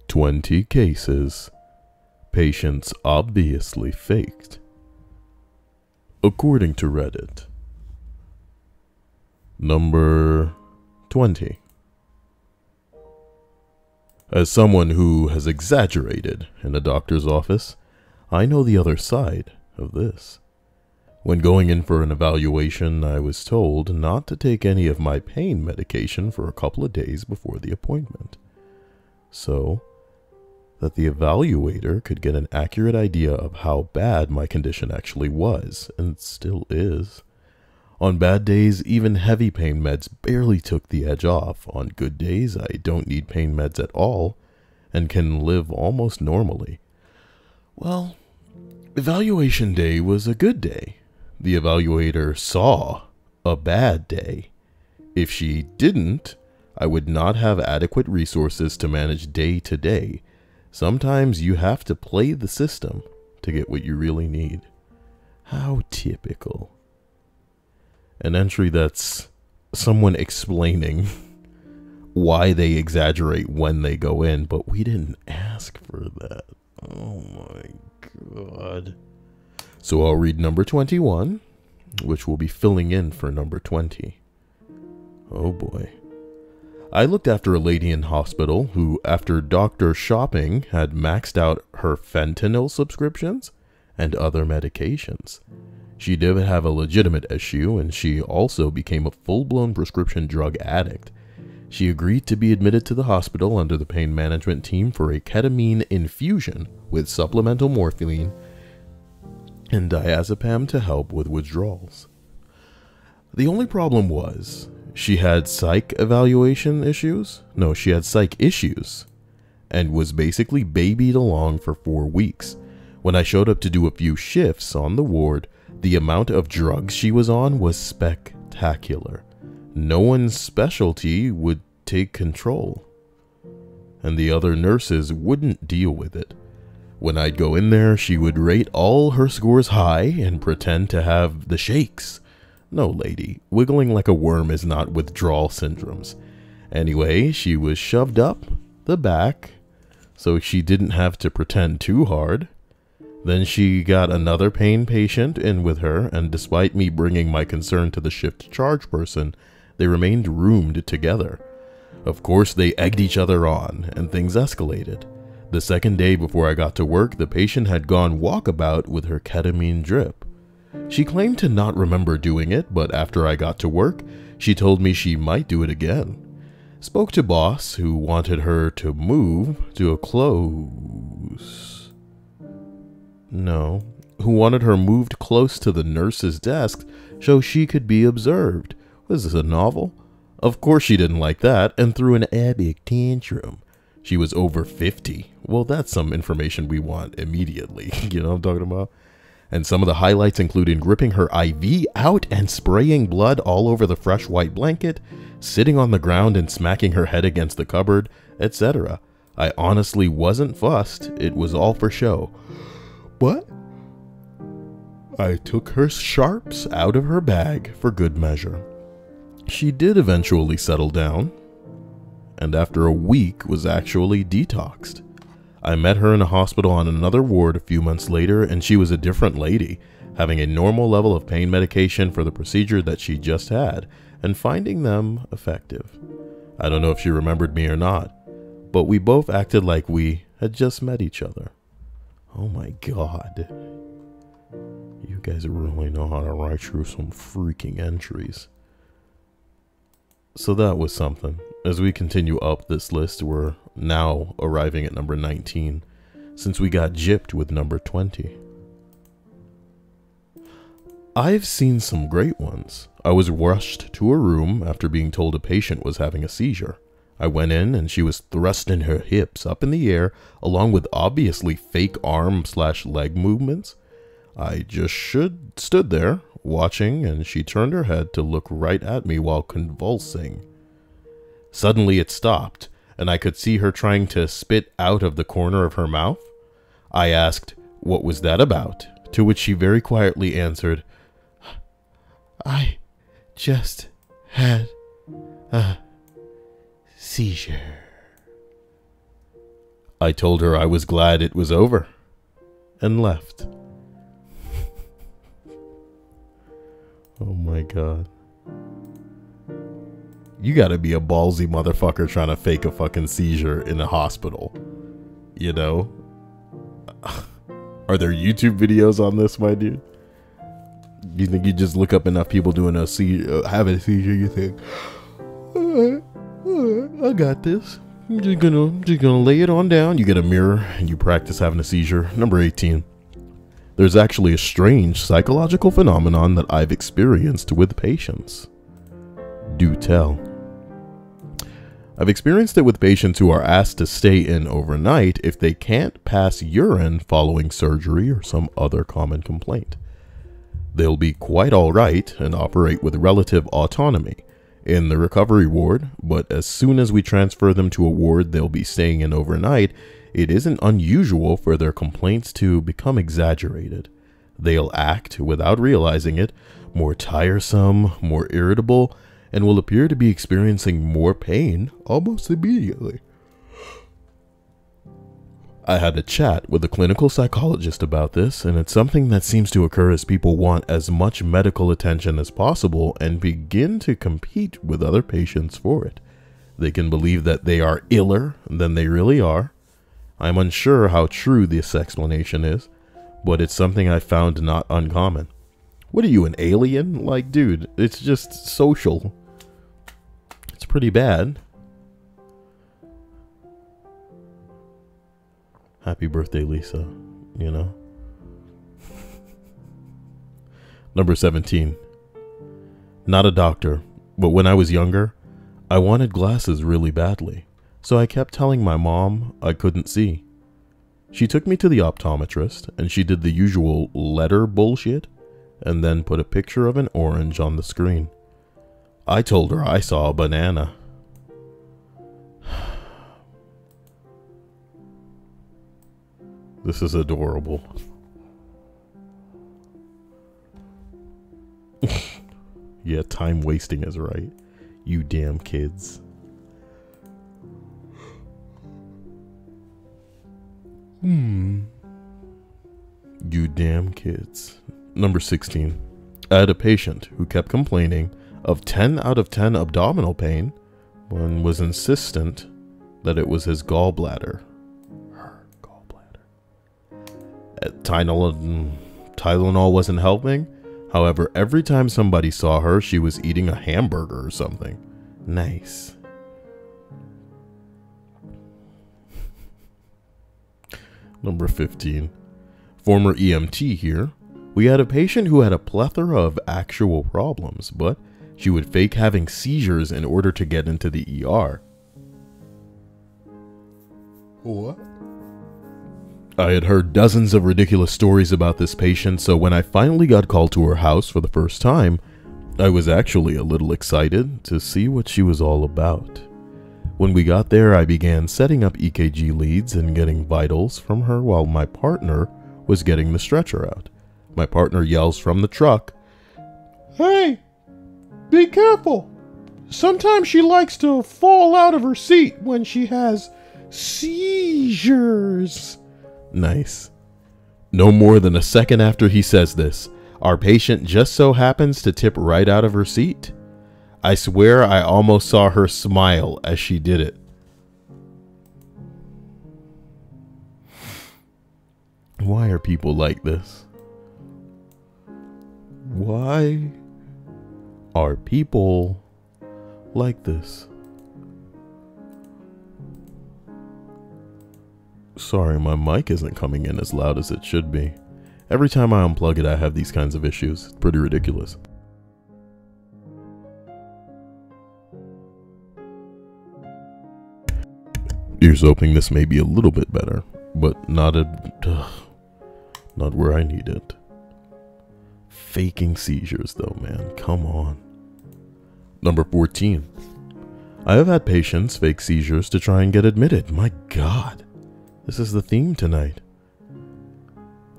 "20 cases. Patients obviously faked." According to Reddit. Number 20. As someone who has exaggerated in a doctor's office, I know the other side of this. When going in for an evaluation, I was told not to take any of my pain medication for a couple of days before the appointment, so that the evaluator could get an accurate idea of how bad my condition actually was, and still is. On bad days, even heavy pain meds barely took the edge off. On good days, I don't need pain meds at all, and can live almost normally. Well, evaluation day was a good day. The evaluator saw a bad day. If she didn't, I would not have adequate resources to manage day to day. Sometimes you have to play the system to get what you really need. How typical. An entry that's someone explaining why they exaggerate when they go in, but we didn't ask for that. Oh my god. So I'll read number 21, which will be filling in for number 20. Oh boy. I looked after a lady in hospital who, after doctor shopping, had maxed out her fentanyl subscriptions and other medications. She did have a legitimate issue, and she also became a full-blown prescription drug addict. She agreed to be admitted to the hospital under the pain management team for a ketamine infusion with supplemental morphine and diazepam to help with withdrawals. The only problem was she had psych evaluation issues. No, she had psych issues and was basically babied along for 4 weeks. When I showed up to do a few shifts on the ward, the amount of drugs she was on was spectacular. No one's specialty would take control, and the other nurses wouldn't deal with it. When I'd go in there, she would rate all her scores high and pretend to have the shakes. No, lady, wiggling like a worm is not withdrawal syndromes. Anyway, she was shoved up the back, so she didn't have to pretend too hard. Then she got another pain patient in with her, and despite me bringing my concern to the shift charge person, they remained roomed together. Of course, they egged each other on, and things escalated. The second day before I got to work, the patient had gone walkabout with her ketamine drip. She claimed to not remember doing it, but after I got to work, she told me she might do it again. Spoke to boss, who wanted her to move to a who wanted her moved close to the nurse's desk so she could be observed. Was this a novel? Of course she didn't like that and threw an epic tantrum. She was over 50. Well, that's some information we want immediately. You know what I'm talking about? And some of the highlights included ripping her IV out and spraying blood all over the fresh white blanket, sitting on the ground and smacking her head against the cupboard, etc. I honestly wasn't fussed. It was all for show. But I took her sharps out of her bag for good measure. She did eventually settle down, and after a week was actually detoxed. I met her in a hospital on another ward a few months later, and she was a different lady, having a normal level of pain medication for the procedure that she just had, and finding them effective. I don't know if she remembered me or not, but we both acted like we had just met each other. Oh my god. You guys really know how to write through some freaking entries. So that was something. As we continue up this list, we're now arriving at number 19, since we got gypped with number 20. I've seen some great ones. I was rushed to a room after being told a patient was having a seizure. I went in and she was thrusting her hips up in the air along with obviously fake arm/leg movements. I just stood there watching, and she turned her head to look right at me while convulsing. Suddenly it stopped, and I could see her trying to spit out of the corner of her mouth. I asked, "What was that about?" To which she very quietly answered, I just had a seizure. I told her I was glad it was over and left. Oh my god. You gotta be a ballsy motherfucker trying to fake a fucking seizure in a hospital. You know? Are there YouTube videos on this, my dude? You think you just look up enough people doing a seizure, having a seizure, you think, alright, I got this. I'm just gonna lay it on down. You get a mirror and you practice having a seizure. Number 18. There's actually a strange psychological phenomenon that I've experienced with patients. Do tell. I've experienced it with patients who are asked to stay in overnight if they can't pass urine following surgery or some other common complaint. They'll be quite alright and operate with relative autonomy in the recovery ward, but as soon as we transfer them to a ward they'll be staying in overnight, it isn't unusual for their complaints to become exaggerated. They'll act, without realizing it, more tiresome, more irritable, and will appear to be experiencing more pain almost immediately. I had a chat with a clinical psychologist about this, and it's something that seems to occur as people want as much medical attention as possible and begin to compete with other patients for it. They can believe that they are iller than they really are. I'm unsure how true this explanation is, but it's something I found not uncommon. What are you, an alien? Like, dude, it's just social. It's pretty bad. Happy birthday, Lisa, you know? Number 17. Not a doctor, but when I was younger, I wanted glasses really badly, so I kept telling my mom I couldn't see. She took me to the optometrist, and she did the usual letter bullshit, and then put a picture of an orange on the screen. I told her I saw a banana. This is adorable. Yeah, time wasting is right. You damn kids. You damn kids. Number 16. I had a patient who kept complaining of 10 out of 10 abdominal pain and was insistent that it was his gallbladder. Tylenol wasn't helping. However, every time somebody saw her, she was eating a hamburger or something. Nice. Number 15. Former EMT here. We had a patient who had a plethora of actual problems, but she would fake having seizures in order to get into the ER. What? I had heard dozens of ridiculous stories about this patient, so when I finally got called to her house for the first time, I was actually a little excited to see what she was all about. When we got there, I began setting up EKG leads and getting vitals from her while my partner was getting the stretcher out. My partner yells from the truck, "Hey, be careful! Sometimes she likes to fall out of her seat when she has seizures." Nice. No more than a second after he says this, our patient just so happens to tip right out of her seat. I swear I almost saw her smile as she did it. Why are people like this? Why are people like this? Sorry, my mic isn't coming in as loud as it should be. Every time I unplug it, I have these kinds of issues. It's pretty ridiculous. Here's hoping this may be a little bit better, but not where I need it. Faking seizures though, man, come on. Number 14. I have had patients fake seizures to try and get admitted. My God. This is the theme tonight.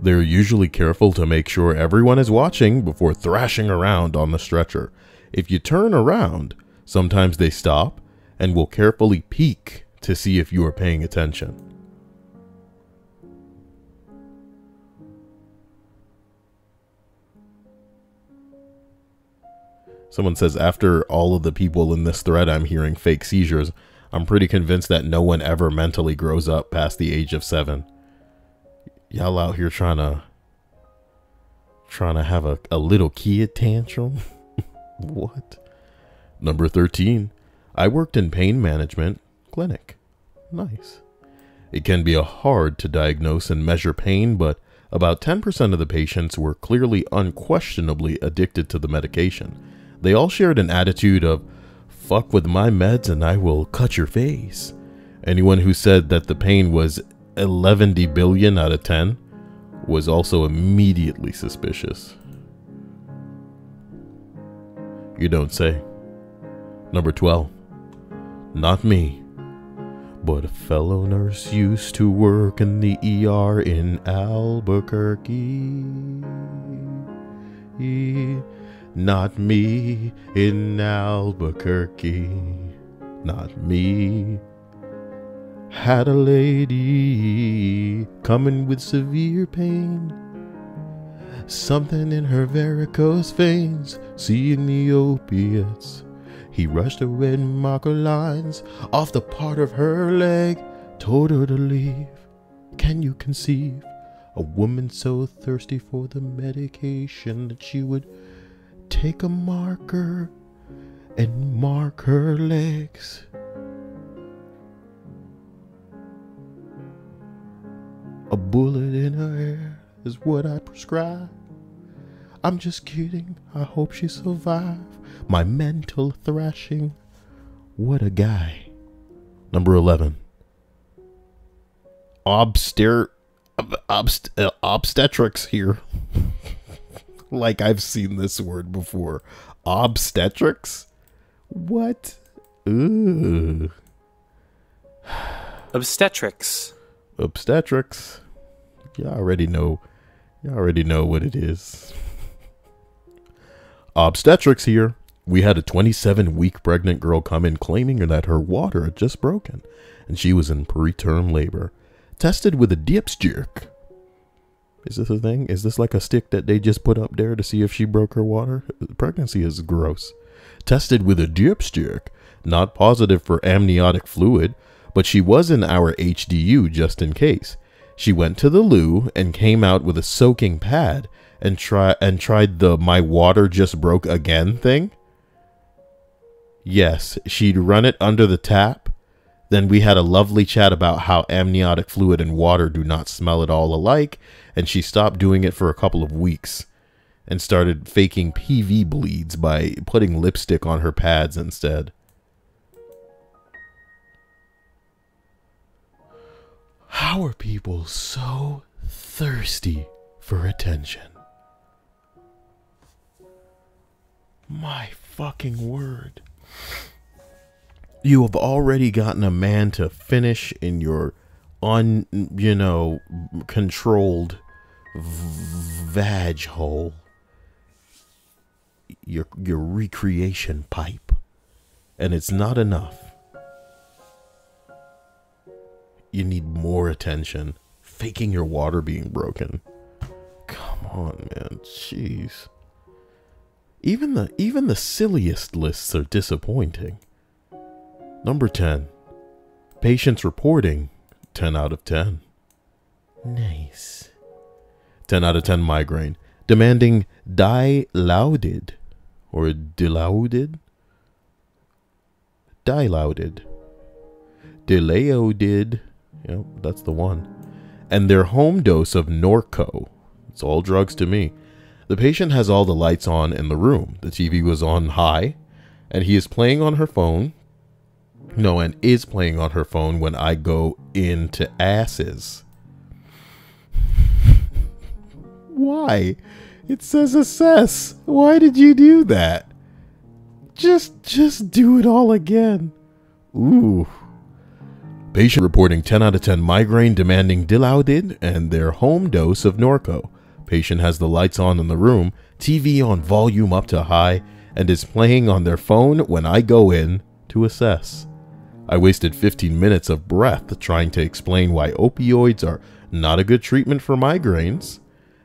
They're usually careful to make sure everyone is watching before thrashing around on the stretcher. If you turn around, sometimes they stop and will carefully peek to see if you are paying attention. Someone says, after all of the people in this thread I'm hearing fake seizures, I'm pretty convinced that no one ever mentally grows up past the age of 7. Y'all out here trying to have a little kid tantrum? What? Number 13. I worked in pain management clinic. Nice. It can be hard to diagnose and measure pain, but about 10% of the patients were clearly unquestionably addicted to the medication. They all shared an attitude of, fuck with my meds and I will cut your face. Anyone who said that the pain was 11 billion out of 10 was also immediately suspicious. You don't say. Number 12. Not me, but a fellow nurse used to work in the ER in Albuquerque. Not me in Albuquerque. Not me. Had a lady coming with severe pain, something in her varicose veins, seeing the opiates. He rushed her red marker lines off the part of her leg, told her to leave. Can you conceive a woman so thirsty for the medication that she would take a marker and mark her legs? A bullet in her hair is what I prescribe. I'm just kidding. I hope she survived my mental thrashing. What a guy. Number 11. Obstetrics here. Like I've seen this word before. Obstetrics? What? Ugh. Obstetrics. Obstetrics. You already know what it is. Obstetrics here. We had a 27-week pregnant girl come in claiming that her water had just broken and she was in preterm labor. Tested with a dipstick. Is this a thing? Is this like a stick that they just put up there to see if she broke her water? Pregnancy is gross. Tested with a dipstick. Not positive for amniotic fluid, but she was in our HDU just in case. She went to the loo and came out with a soaking pad and tried the "my water just broke again" thing. Yes, she'd run it under the tap. Then we had a lovely chat about how amniotic fluid and water do not smell at all alike, and she stopped doing it for a couple of weeks and started faking PV bleeds by putting lipstick on her pads instead. How are people so thirsty for attention? My fucking word. You have already gotten a man to finish in your controlled vag hole. Your recreation pipe. And it's not enough. You need more attention. Faking your water being broken. Come on, man. Jeez. Even the silliest lists are disappointing. Number 10. Patients reporting 10 out of 10. Nice. 10 out of 10 migraine. Demanding dilaudid. Or dilaudid? Dilaudid. Dilaudid. Yep, that's the one. And their home dose of Norco. It's all drugs to me. The patient has all the lights on in the room. The TV was on high. And he is playing on her phone. No, and is playing on her phone when I go into asses. Why? It says assess. Why did you do that? Just do it all again. Ooh. Patient reporting 10 out of 10 migraine demanding Dilaudid and their home dose of Norco. Patient has the lights on in the room, TV on volume up to high, and is playing on their phone when I go in to assess. I wasted 15 minutes of breath trying to explain why opioids are not a good treatment for migraines,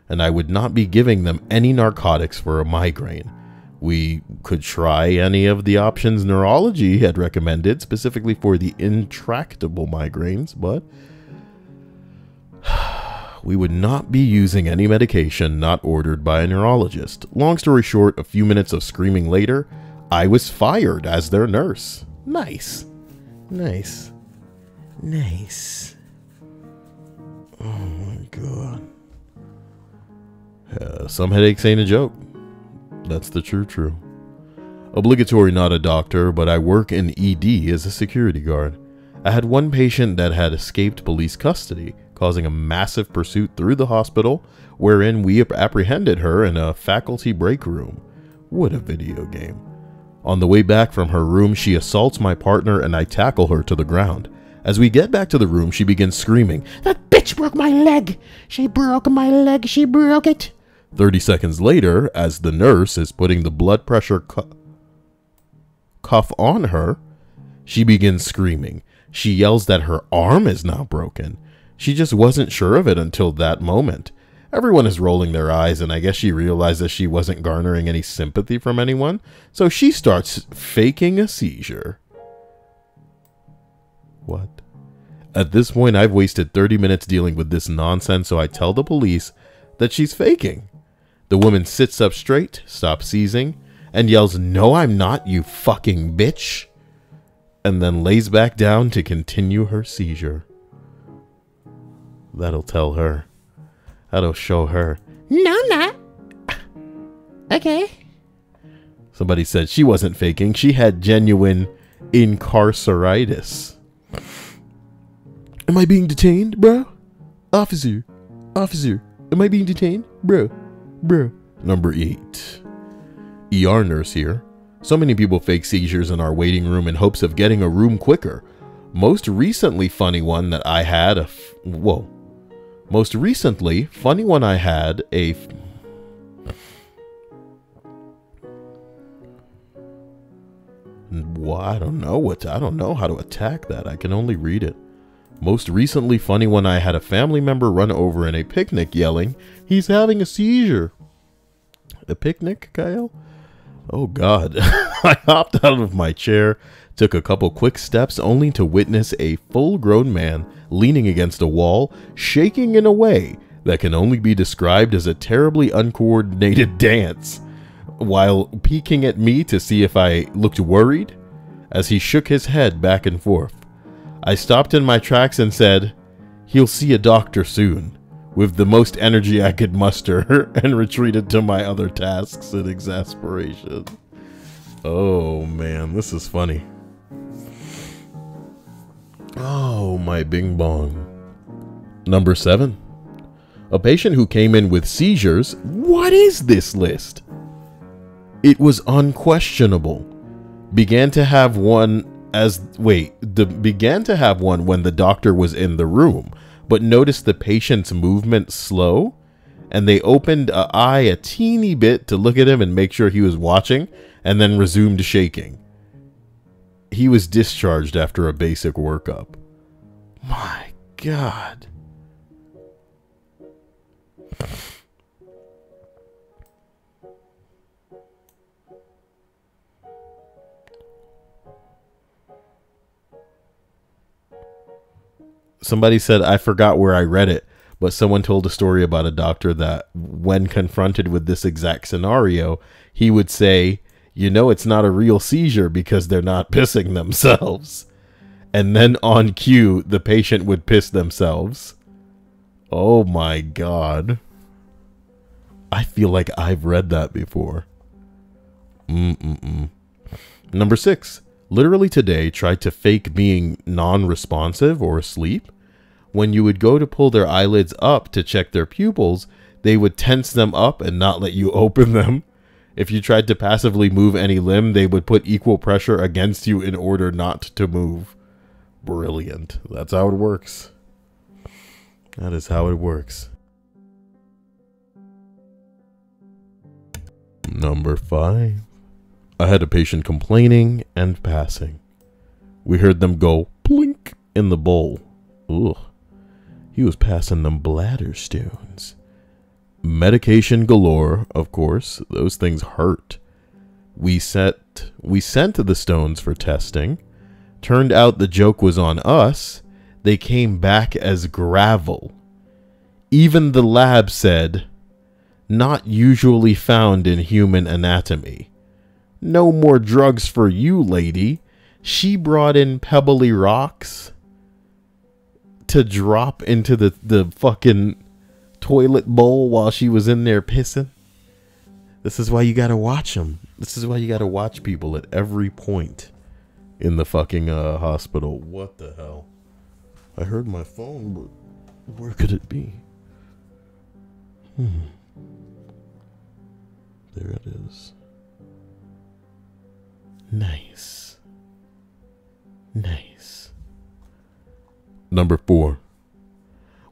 and I would not be giving them any narcotics for a migraine. We could try any of the options neurology had recommended, specifically for the intractable migraines, but we would not be using any medication not ordered by a neurologist. Long story short, a few minutes of screaming later, I was fired as their nurse. Nice. Nice. Nice. Oh my god. Some headaches ain't a joke. That's the true. Obligatory not a doctor, but I work in ED as a security guard. I had one patient that had escaped police custody, causing a massive pursuit through the hospital, wherein we apprehended her in a faculty break room. What a video game. On the way back from her room, she assaults my partner and I tackle her to the ground. As we get back to the room, she begins screaming, "That bitch broke my leg! She broke my leg! She broke it!" 30 seconds later, as the nurse is putting the blood pressure cuff on her, she begins screaming. She yells that her arm is now broken. She just wasn't sure of it until that moment. Everyone is rolling their eyes, and I guess she realizes she wasn't garnering any sympathy from anyone, so she starts faking a seizure. What? At this point, I've wasted 30 minutes dealing with this nonsense, so I tell the police that she's faking. The woman sits up straight, stops seizing, and yells, "No, I'm not, you fucking bitch," and then lays back down to continue her seizure. That'll tell her. That'll show her. No, I'm not. Okay. Somebody said she wasn't faking. She had genuine incarceritis. Am I being detained, bro? Officer. Am I being detained? Bro. Number 8. ER nurse here. So many people fake seizures in our waiting room in hopes of getting a room quicker. Most recently funny one I had a I don't know how to attack that. I can only read it. Most recently funny one, I had a family member run over in a picnic yelling, "He's having a seizure." A picnic, Kyle? Oh God. I hopped out of my chair, took a couple quick steps only to witness a full-grown man leaning against a wall, shaking in a way that can only be described as a terribly uncoordinated dance, while peeking at me to see if I looked worried as he shook his head back and forth. I stopped in my tracks and said, "He'll see a doctor soon," with the most energy I could muster, and retreated to my other tasks in exasperation. Oh man, this is funny. Oh, my bing bong. Number 7. A patient who came in with seizures. What is this list? It was unquestionable. Began to have one when the doctor was in the room, but noticed the patient's movement slow, and they opened an eye a teeny bit to look at him and make sure he was watching, and then resumed shaking. He was discharged after a basic workup. My God. Somebody said, I forgot where I read it, but someone told a story about a doctor that when confronted with this exact scenario, he would say, "You know, it's not a real seizure because they're not pissing themselves." And then on cue, the patient would piss themselves. Oh my God. I feel like I've read that before. Number 6. Literally today tried to fake being non-responsive or asleep. When you would go to pull their eyelids up to check their pupils, they would tense them up and not let you open them. If you tried to passively move any limb, they would put equal pressure against you in order not to move. Brilliant. That's how it works. That is how it works. Number 5. I had a patient complaining and passing. We heard them go plink in the bowl. Ugh. He was passing them bladder stones. Medication galore, of course. Those things hurt. We sent the stones for testing. Turned out the joke was on us. They came back as gravel. Even the lab said, not usually found in human anatomy. No more drugs for you, lady. She brought in pebbly rocks to drop into the fucking toilet bowl while she was in there pissing. This is why you gotta watch them. This is why you gotta watch people at every point in the fucking hospital. What the hell? I heard my phone, but where could it be? There it is. Nice. Nice. Number 4.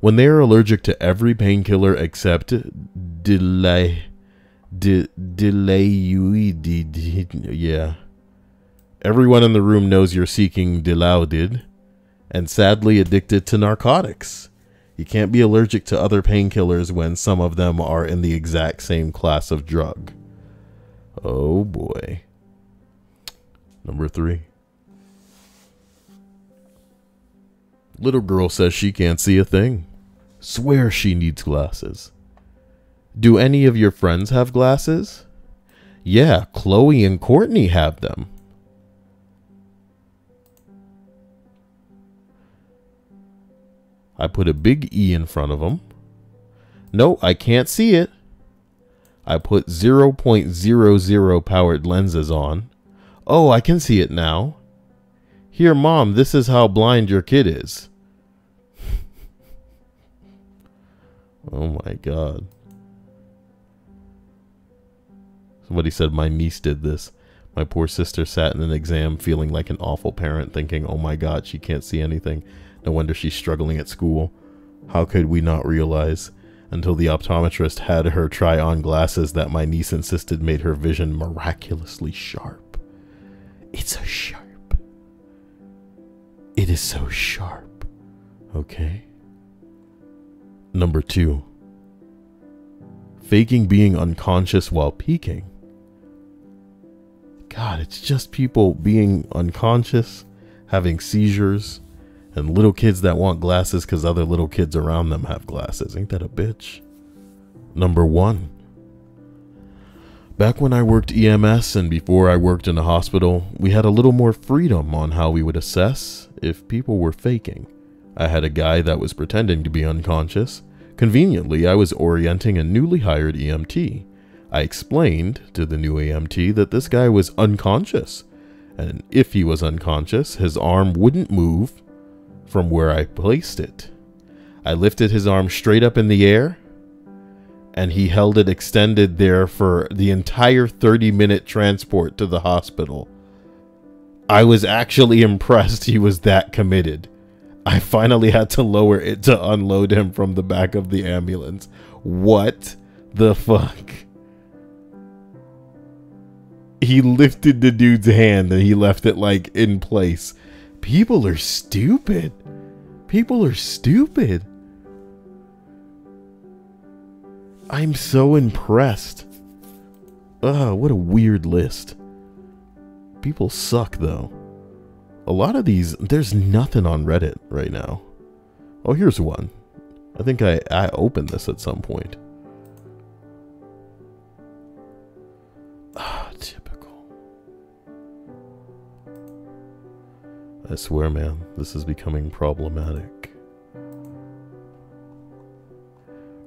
When they are allergic to every painkiller except yeah. Everyone in the room knows you're seeking Dilaudid and sadly addicted to narcotics. You can't be allergic to other painkillers when some of them are in the exact same class of drug. Oh boy. Number 3. Little girl says she can't see a thing. Swears she needs glasses. Do any of your friends have glasses? Yeah, Chloe and Courtney have them. I put a big E in front of them. No, I can't see it. I put 0.00 powered lenses on. Oh, I can see it now. Here, Mom, this is how blind your kid is. Oh my God. Somebody said my niece did this. My poor sister sat in an exam feeling like an awful parent, thinking, oh my God, she can't see anything. No wonder she's struggling at school. How could we not realize, until the optometrist had her try on glasses that my niece insisted made her vision miraculously sharp. It's so sharp. It is so sharp. Okay. Number 2. Faking being unconscious while peeking. God, it's just people being unconscious, having seizures, and little kids that want glasses because other little kids around them have glasses. Ain't that a bitch? Number 1. Back when I worked EMS and before I worked in a hospital, we had a little more freedom on how we would assess if people were faking. I had a guy that was pretending to be unconscious. Conveniently, I was orienting a newly hired EMT. I explained to the new EMT that this guy was unconscious, and if he was unconscious, his arm wouldn't move from where I placed it. I lifted his arm straight up in the air, and he held it extended there for the entire 30-minute transport to the hospital. I was actually impressed he was that committed. I finally had to lower it to unload him from the back of the ambulance. What the fuck? He lifted the dude's hand and he left it like in place. People are stupid. People are stupid. I'm so impressed. Ugh, what a weird list. People suck though. A lot of these, there's nothing on Reddit right now. Oh, here's one. I think I opened this at some point. Ah, typical. I swear, man, this is becoming problematic.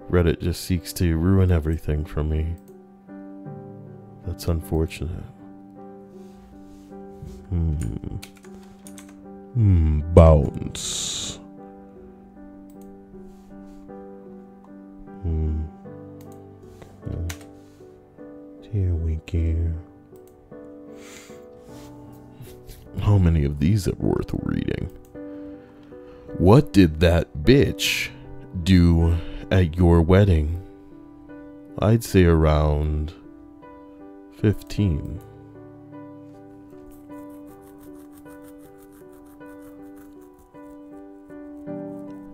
Reddit just seeks to ruin everything for me. That's unfortunate. Bounce. Here we go. How many of these are worth reading? What did that bitch do at your wedding? I'd say around 15.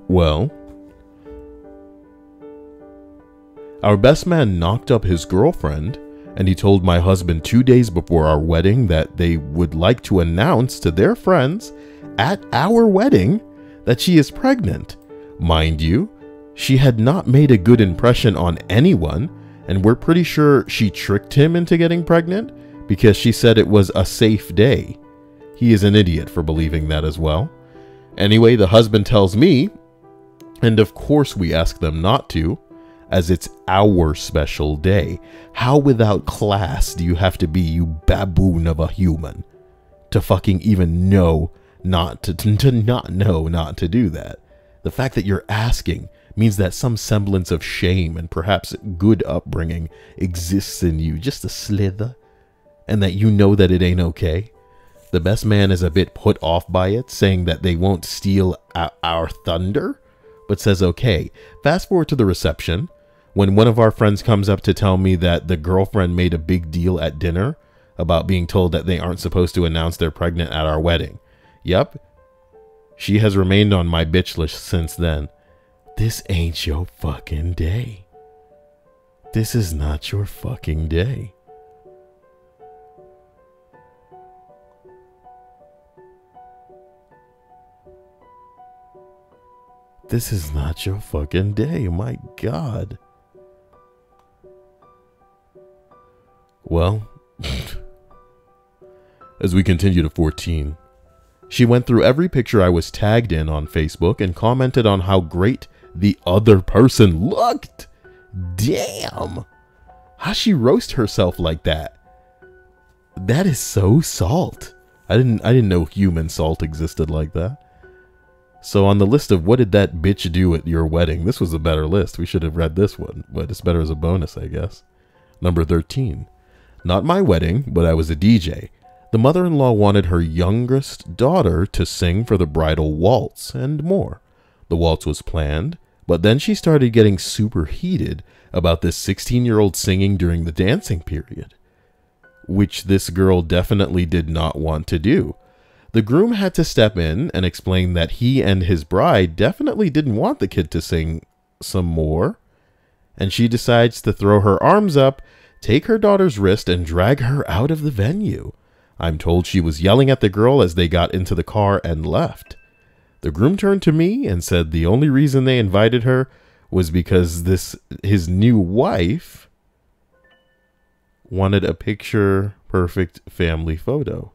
Well, our best man knocked up his girlfriend, and he told my husband 2 days before our wedding that they would like to announce to their friends at our wedding that she is pregnant. Mind you, she had not made a good impression on anyone, and we're pretty sure she tricked him into getting pregnant because she said it was a safe day. He is an idiot for believing that as well. Anyway, the husband tells me, and of course we ask them not to, as it's our special day. How without class do you have to be, you baboon of a human, to fucking even know not to not know not to do that? The fact that you're asking means that some semblance of shame and perhaps good upbringing exists in you, just a slither, and that you know that it ain't okay. The best man is a bit put off by it, saying that they won't steal our thunder, but says okay. Fast forward to the reception, when one of our friends comes up to tell me that the girlfriend made a big deal at dinner about being told that they aren't supposed to announce they're pregnant at our wedding. Yep, she has remained on my bitch list since then. This ain't your fucking day. This is not your fucking day. This is not your fucking day. My God. Well, as we continue to 14, she went through every picture I was tagged in on Facebook and commented on how great the other person looked. Damn. How'd she roast herself like that? That is so salt. I didn't know human salt existed like that. So on the list of what did that bitch do at your wedding, this was a better list. We should have read this one, but it's better as a bonus, I guess. Number 13. Not my wedding, but I was a DJ. The mother-in-law wanted her youngest daughter to sing for the bridal waltz and more. The waltz was planned, but then she started getting super heated about this 16-year-old singing during the dancing period, which this girl definitely did not want to do. The groom had to step in and explain that he and his bride definitely didn't want the kid to sing some more, and she decides to throw her arms up, take her daughter's wrist, and drag her out of the venue. I'm told she was yelling at the girl as they got into the car and left. The groom turned to me and said the only reason they invited her was because his new wife wanted a picture-perfect family photo.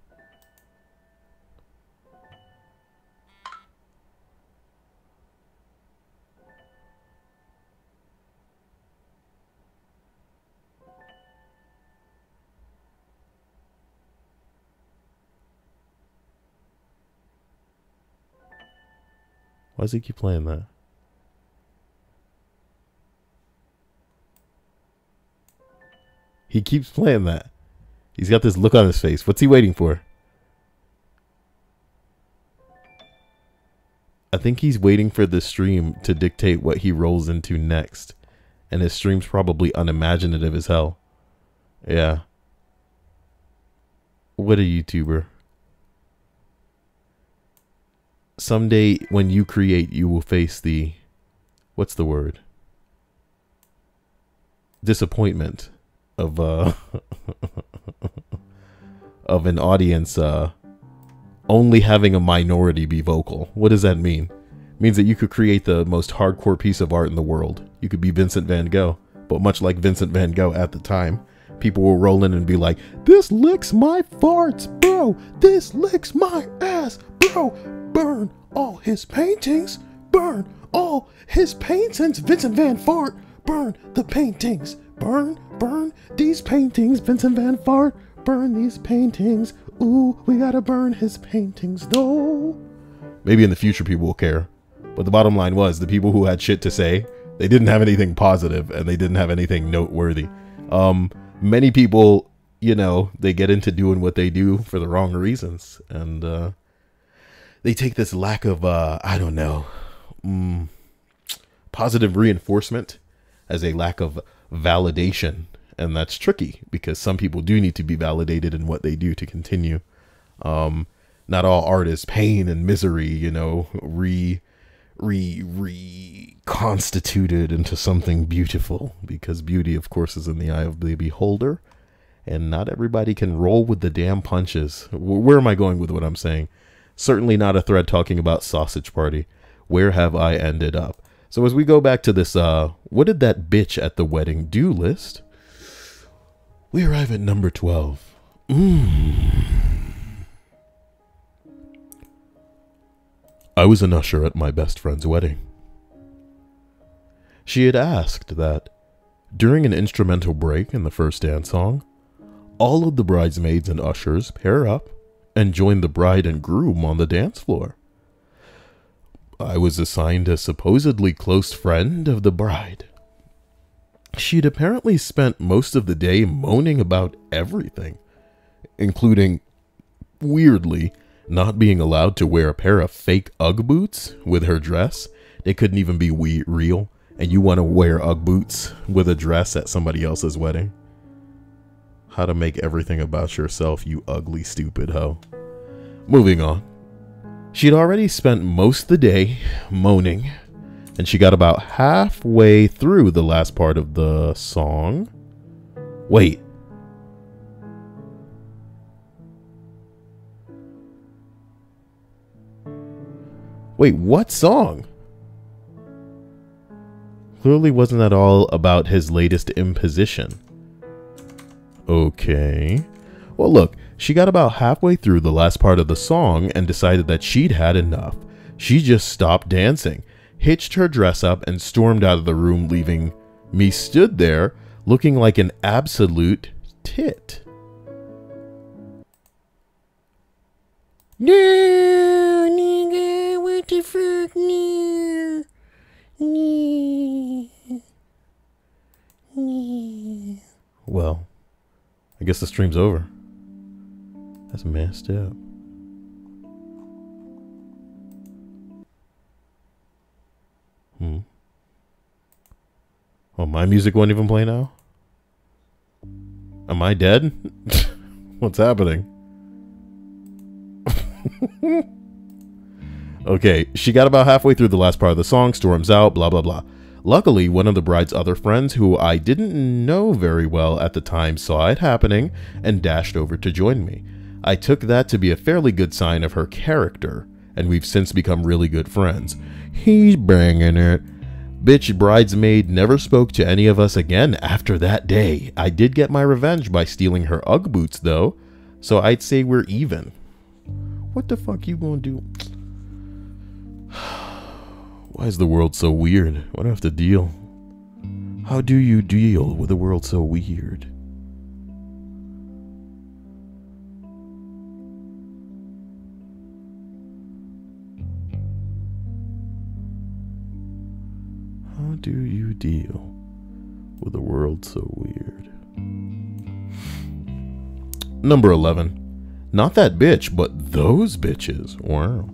Why does he keep playing that? He keeps playing that. He's got this look on his face. What's he waiting for? I think he's waiting for the stream to dictate what he rolls into next. And his stream's probably unimaginative as hell. Yeah. What a YouTuber. Someday when you create, you will face the, what's the word? Disappointment of of an audience only having a minority be vocal. What does that mean? It means that you could create the most hardcore piece of art in the world. You could be Vincent van Gogh, but much like Vincent van Gogh at the time, people will roll in and be like, "This licks my farts, bro. This licks my ass, bro. Burn all his paintings. Burn all his paintings. Vincent van Fart. Burn the paintings. Burn these paintings. Vincent van Fart. Burn these paintings. Ooh, we gotta burn his paintings though." Maybe in the future people will care. But the bottom line was, the people who had shit to say, they didn't have anything positive and they didn't have anything noteworthy. Many people, you know, they get into doing what they do for the wrong reasons. And they take this lack of, I don't know, positive reinforcement as a lack of validation. And that's tricky because some people do need to be validated in what they do to continue. Not all art is pain and misery, you know, reconstituted into something beautiful, because beauty, of course, is in the eye of the beholder, and not everybody can roll with the damn punches. Where am I going with what I'm saying? Certainly not a thread talking about Sausage Party. Where have I ended up? So as we go back to this, what did that bitch at the wedding do list? We arrive at number 12. I was an usher at my best friend's wedding. She had asked that, during an instrumental break in the first dance song, all of the bridesmaids and ushers pair up and join the bride and groom on the dance floor. I was assigned a supposedly close friend of the bride. She'd apparently spent most of the day moaning about everything, including, weirdly, not being allowed to wear a pair of fake Ugg boots with her dress. They couldn't even be real, and you want to wear Ugg boots with a dress at somebody else's wedding? How to make everything about yourself, you ugly, stupid hoe. Moving on. She'd already spent most of the day moaning, and she got about halfway through the last part of the song. Wait. Wait, what song? Clearly wasn't at all about his latest imposition. Okay. Well, look, she got about halfway through the last part of the song and decided that she'd had enough. She just stopped dancing, hitched her dress up, and stormed out of the room, leaving me stood there looking like an absolute tit. No, nigga, what the fuck, no. Well, I guess the stream's over. That's messed up. Oh, my music won't even play now? Am I dead? What's happening? Okay, she got about halfway through the last part of the song, storms out, blah, blah, blah. Luckily, one of the bride's other friends, who I didn't know very well at the time, saw it happening and dashed over to join me. I took that to be a fairly good sign of her character, and we've since become really good friends. He's banging it. Bitch bridesmaid never spoke to any of us again after that day. I did get my revenge by stealing her Ugg boots, though, so I'd say we're even. What the fuck you gonna do? Why is the world so weird? Why do I have to deal? How do you deal with a world so weird? How do you deal with a world so weird? Number 11. Not that bitch, but those bitches. Wow.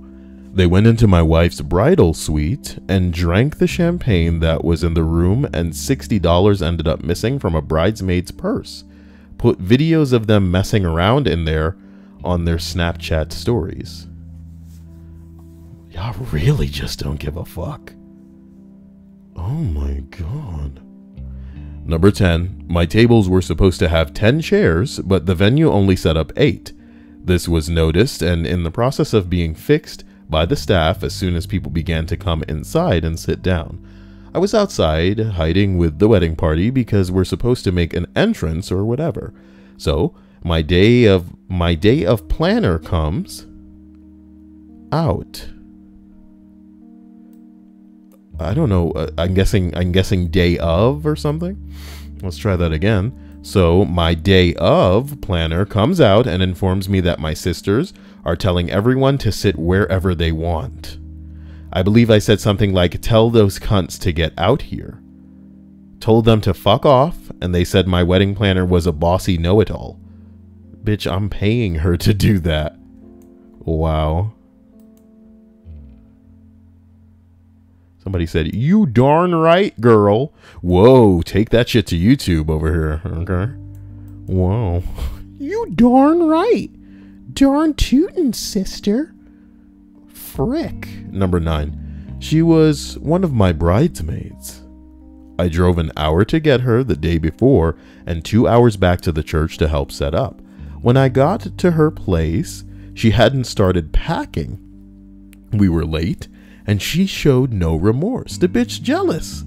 They went into my wife's bridal suite and drank the champagne that was in the room, and $60 ended up missing from a bridesmaid's purse. Put videos of them messing around in there on their Snapchat stories. Y'all really just don't give a fuck. Oh my god. Number 10. My tables were supposed to have 10 chairs, but the venue only set up 8. This was noticed and in the process of being fixed by the staff as soon as people began to come inside and sit down. I was outside hiding with the wedding party because we're supposed to make an entrance or whatever. So my day of planner comes out. I don't know. I'm guessing day of or something. Let's try that again. So my day of planner comes out and informs me that my sisters are telling everyone to sit wherever they want. I believe I said something like, tell those cunts to get out here. Told them to fuck off, and they said my wedding planner was a bossy know-it-all. Bitch, I'm paying her to do that. Wow. Somebody said, "You darn right, girl." Whoa, take that shit to YouTube over here, okay? Whoa. You darn right. Darn tootin', sister. Frick. Number 9. She was one of my bridesmaids. I drove an hour to get her the day before and 2 hours back to the church to help set up. When I got to her place, she hadn't started packing. We were late, and she showed no remorse. The bitch jealous.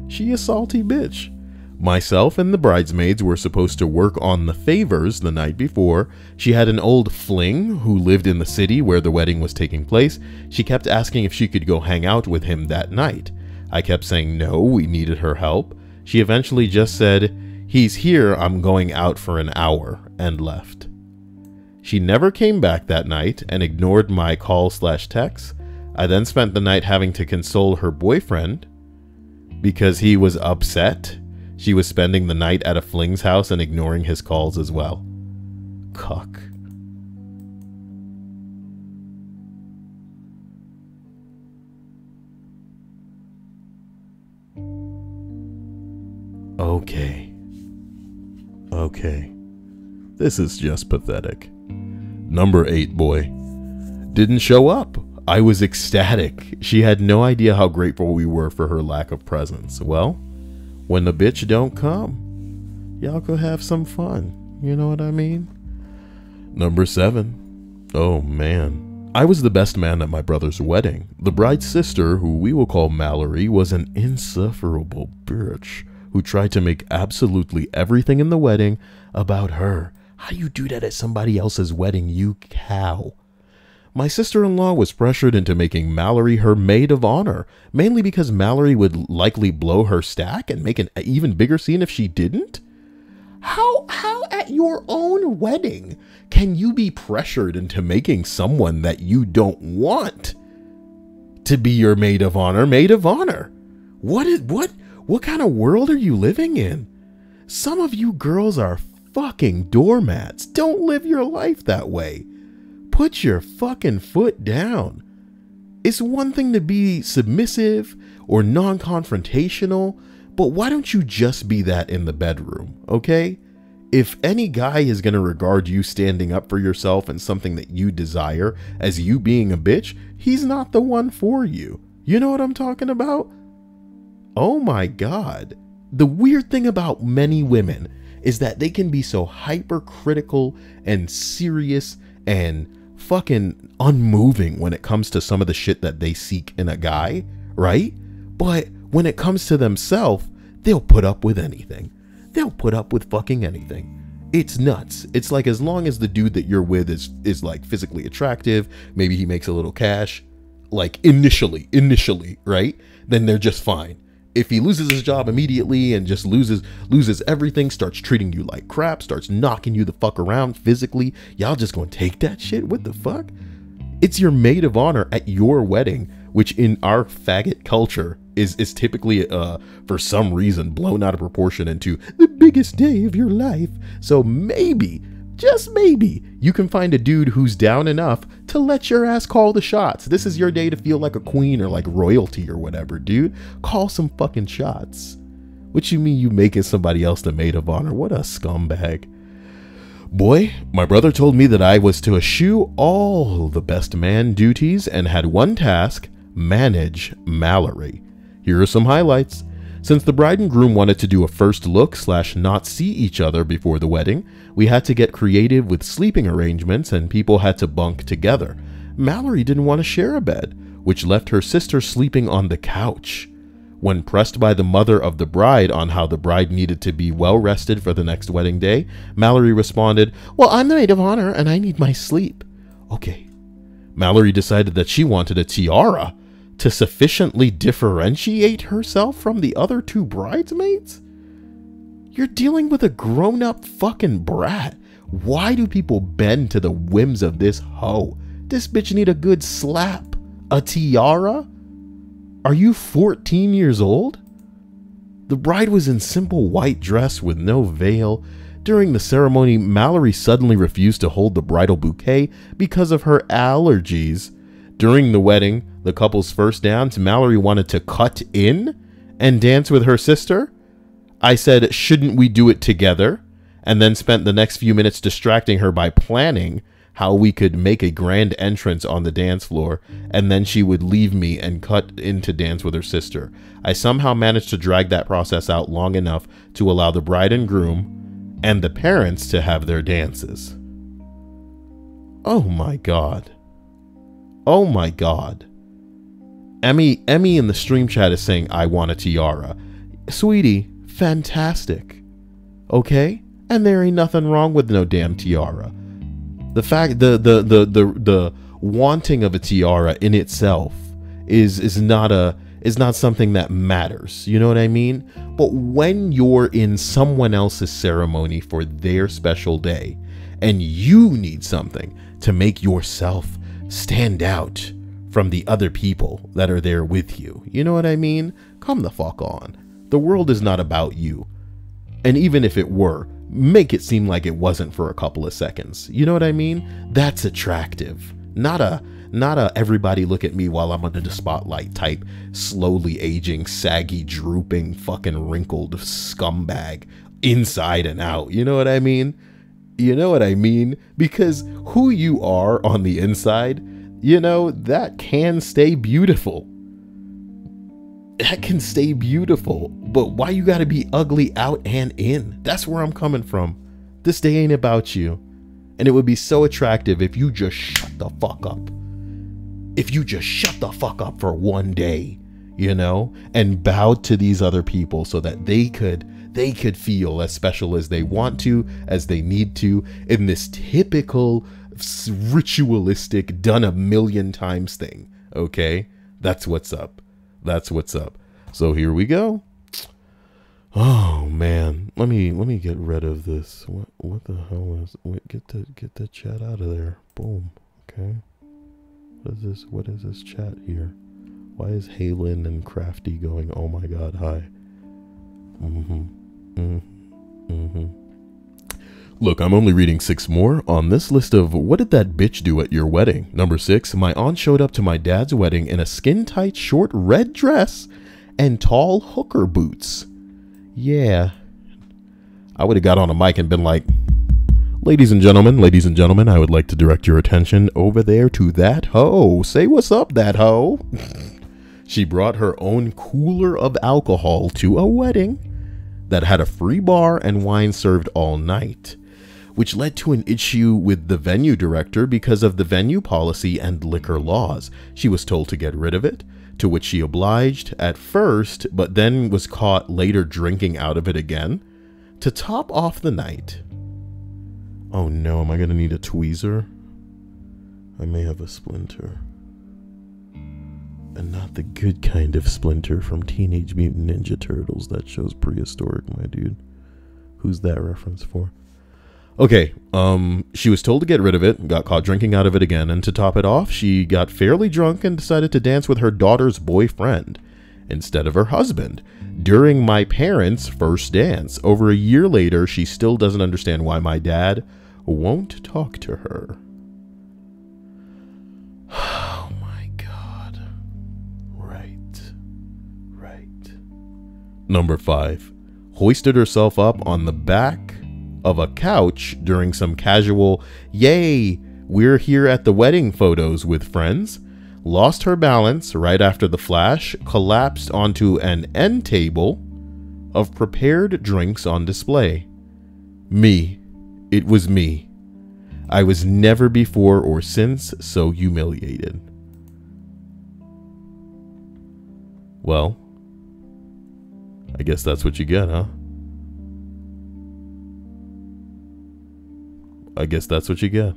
She a salty bitch. Myself and the bridesmaids were supposed to work on the favors the night before. She had an old fling who lived in the city where the wedding was taking place. She kept asking if she could go hang out with him that night. I kept saying no, we needed her help. She eventually just said, "He's here, I'm going out for an hour," and left. She never came back that night and ignored my call/text. I then spent the night having to console her boyfriend because he was upset she was spending the night at a fling's house and ignoring his calls as well. Cuck. Okay. This is just pathetic. Number 8, boy. Didn't show up. I was ecstatic. She had no idea how grateful we were for her lack of presence. Well, when the bitch don't come, y'all could have some fun. You know what I mean? Number 7. Oh man. I was the best man at my brother's wedding. The bride's sister, who we will call Mallory, was an insufferable bitch who tried to make absolutely everything in the wedding about her. How do you do that at somebody else's wedding, you cow? My sister-in-law was pressured into making Mallory her maid of honor, mainly because Mallory would likely blow her stack and make an even bigger scene if she didn't. How at your own wedding can you be pressured into making someone that you don't want to be your maid of honor? Maid of honor? What kind of world are you living in? Some of you girls are fucking doormats. Don't live your life that way. Put your fucking foot down. It's one thing to be submissive or non-confrontational, but why don't you just be that in the bedroom, okay? If any guy is going to regard you standing up for yourself and something that you desire as you being a bitch, he's not the one for you. You know what I'm talking about? Oh my God. The weird thing about many women is that they can be so hypercritical and serious and fucking unmoving when it comes to some of the shit that they seek in a guy, right? But when it comes to themselves, they'll put up with anything. They'll put up with fucking anything. It's nuts. It's like, as long as the dude that you're with is like physically attractive, maybe he makes a little cash, like initially, right? Then they're just fine. If he loses his job immediately and just loses everything, starts treating you like crap, starts knocking you the fuck around physically, y'all just gonna take that shit? What the fuck? It's your maid of honor at your wedding, which in our faggot culture is typically for some reason blown out of proportion into the biggest day of your life. So maybe, just maybe, you can find a dude who's down enough to let your ass call the shots. This is your day to feel like a queen or like royalty or whatever, dude. Call some fucking shots. What you mean you making somebody else the maid of honor? What a scumbag. Boy, my brother told me that I was to eschew all the best man duties and had one task: manage Mallory. Here are some highlights. Since the bride and groom wanted to do a first look / not see each other before the wedding, we had to get creative with sleeping arrangements and people had to bunk together. Mallory didn't want to share a bed, which left her sister sleeping on the couch. When pressed by the mother of the bride on how the bride needed to be well rested for the next wedding day, Mallory responded, "Well, I'm the maid of honor and I need my sleep." Okay. Mallory decided that she wanted a tiara to sufficiently differentiate herself from the other two bridesmaids? You're dealing with a grown-up fucking brat. Why do people bend to the whims of this hoe? This bitch need a good slap. A tiara? Are you 14 years old? The bride was in simple white dress with no veil. During the ceremony, Mallory suddenly refused to hold the bridal bouquet because of her allergies. During the wedding, the couple's first dance, Mallory wanted to cut in and dance with her sister. I said, shouldn't we do it together? And then spent the next few minutes distracting her by planning how we could make a grand entrance on the dance floor, and then she would leave me and cut in to dance with her sister. I somehow managed to drag that process out long enough to allow the bride and groom and the parents to have their dances. Oh my God. Oh my God. Emmy in the stream chat is saying, I want a tiara. Sweetie, fantastic. Okay? And there ain't nothing wrong with no damn tiara. The fact, the wanting of a tiara in itself is not something that matters. You know what I mean? But when you're in someone else's ceremony for their special day, and you need something to make yourself stand out from the other people that are there with you, you know what I mean? Come the fuck on. The world is not about you. And even if it were, make it seem like it wasn't for a couple of seconds. You know what I mean? That's attractive. Not a everybody look at me while I'm under the spotlight type, slowly aging, saggy, drooping, fucking wrinkled scumbag inside and out. You know what I mean? You know what I mean? Because who you are on the inside, you know, that can stay beautiful. That can stay beautiful, but why you gotta be ugly out and in? That's where I'm coming from. This day ain't about you. And it would be so attractive if you just shut the fuck up. If you just shut the fuck up for one day, you know, and bowed to these other people so that they could feel as special as they want to, as they need to, in this typical ritualistic, done a million times thing. Okay? That's what's up. That's what's up. So here we go. Oh man, let me get rid of this. What the hell is? Wait, get the chat out of there. Boom. Okay. What is this chat here? Why is Halen and Crafty going? Oh my God. Hi. Look, I'm only reading 6 more on this list of what did that bitch do at your wedding. Number 6, my aunt showed up to my dad's wedding in a skin-tight short red dress and tall hooker boots. Yeah. I would have got on a mic and been like, ladies and gentlemen, I would like to direct your attention over there to that hoe. Say what's up, that hoe. She brought her own cooler of alcohol to a wedding that had a free bar and wine served all night, which led to an issue with the venue director because of the venue policy and liquor laws. She was told to get rid of it, to which she obliged at first, but then was caught later drinking out of it again. To top off the night. Oh no, am I gonna need a tweezer? I may have a splinter. And not the good kind of splinter from Teenage Mutant Ninja Turtles that shows prehistoric, my dude. Who's that reference for? Okay, she was told to get rid of it, got caught drinking out of it again, and to top it off, she got fairly drunk and decided to dance with her daughter's boyfriend instead of her husband during my parents' first dance. Over a year later, she still doesn't understand why my dad won't talk to her. Oh my God. Right. Number 5, hoisted herself up on the back of a couch during some casual, yay, we're here at the wedding photos with friends, lost her balance right after the flash, collapsed onto an end table of prepared drinks on display. Me. It was me. I was never before or since so humiliated. Well, I guess that's what you get, huh? I guess that's what you get.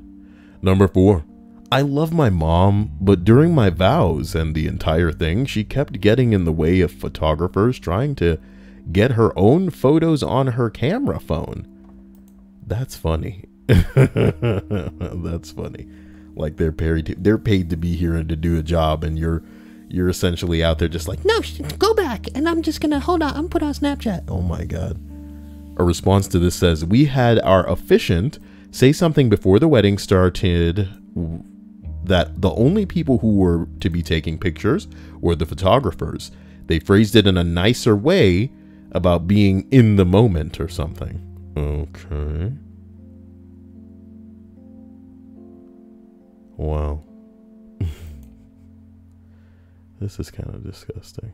Number 4. I love my mom, but during my vows and the entire thing, she kept getting in the way of photographers trying to get her own photos on her camera phone. That's funny. That's funny. Like they're paid to be here and to do a job, and you're essentially out there just like, no, go back, and I'm just gonna hold on. I'm put on Snapchat. Oh my God. A response to this says, we had our officiant say something before the wedding started that the only people who were to be taking pictures were the photographers. They phrased it in a nicer way about being in the moment or something. Okay. Wow. This is kind of disgusting.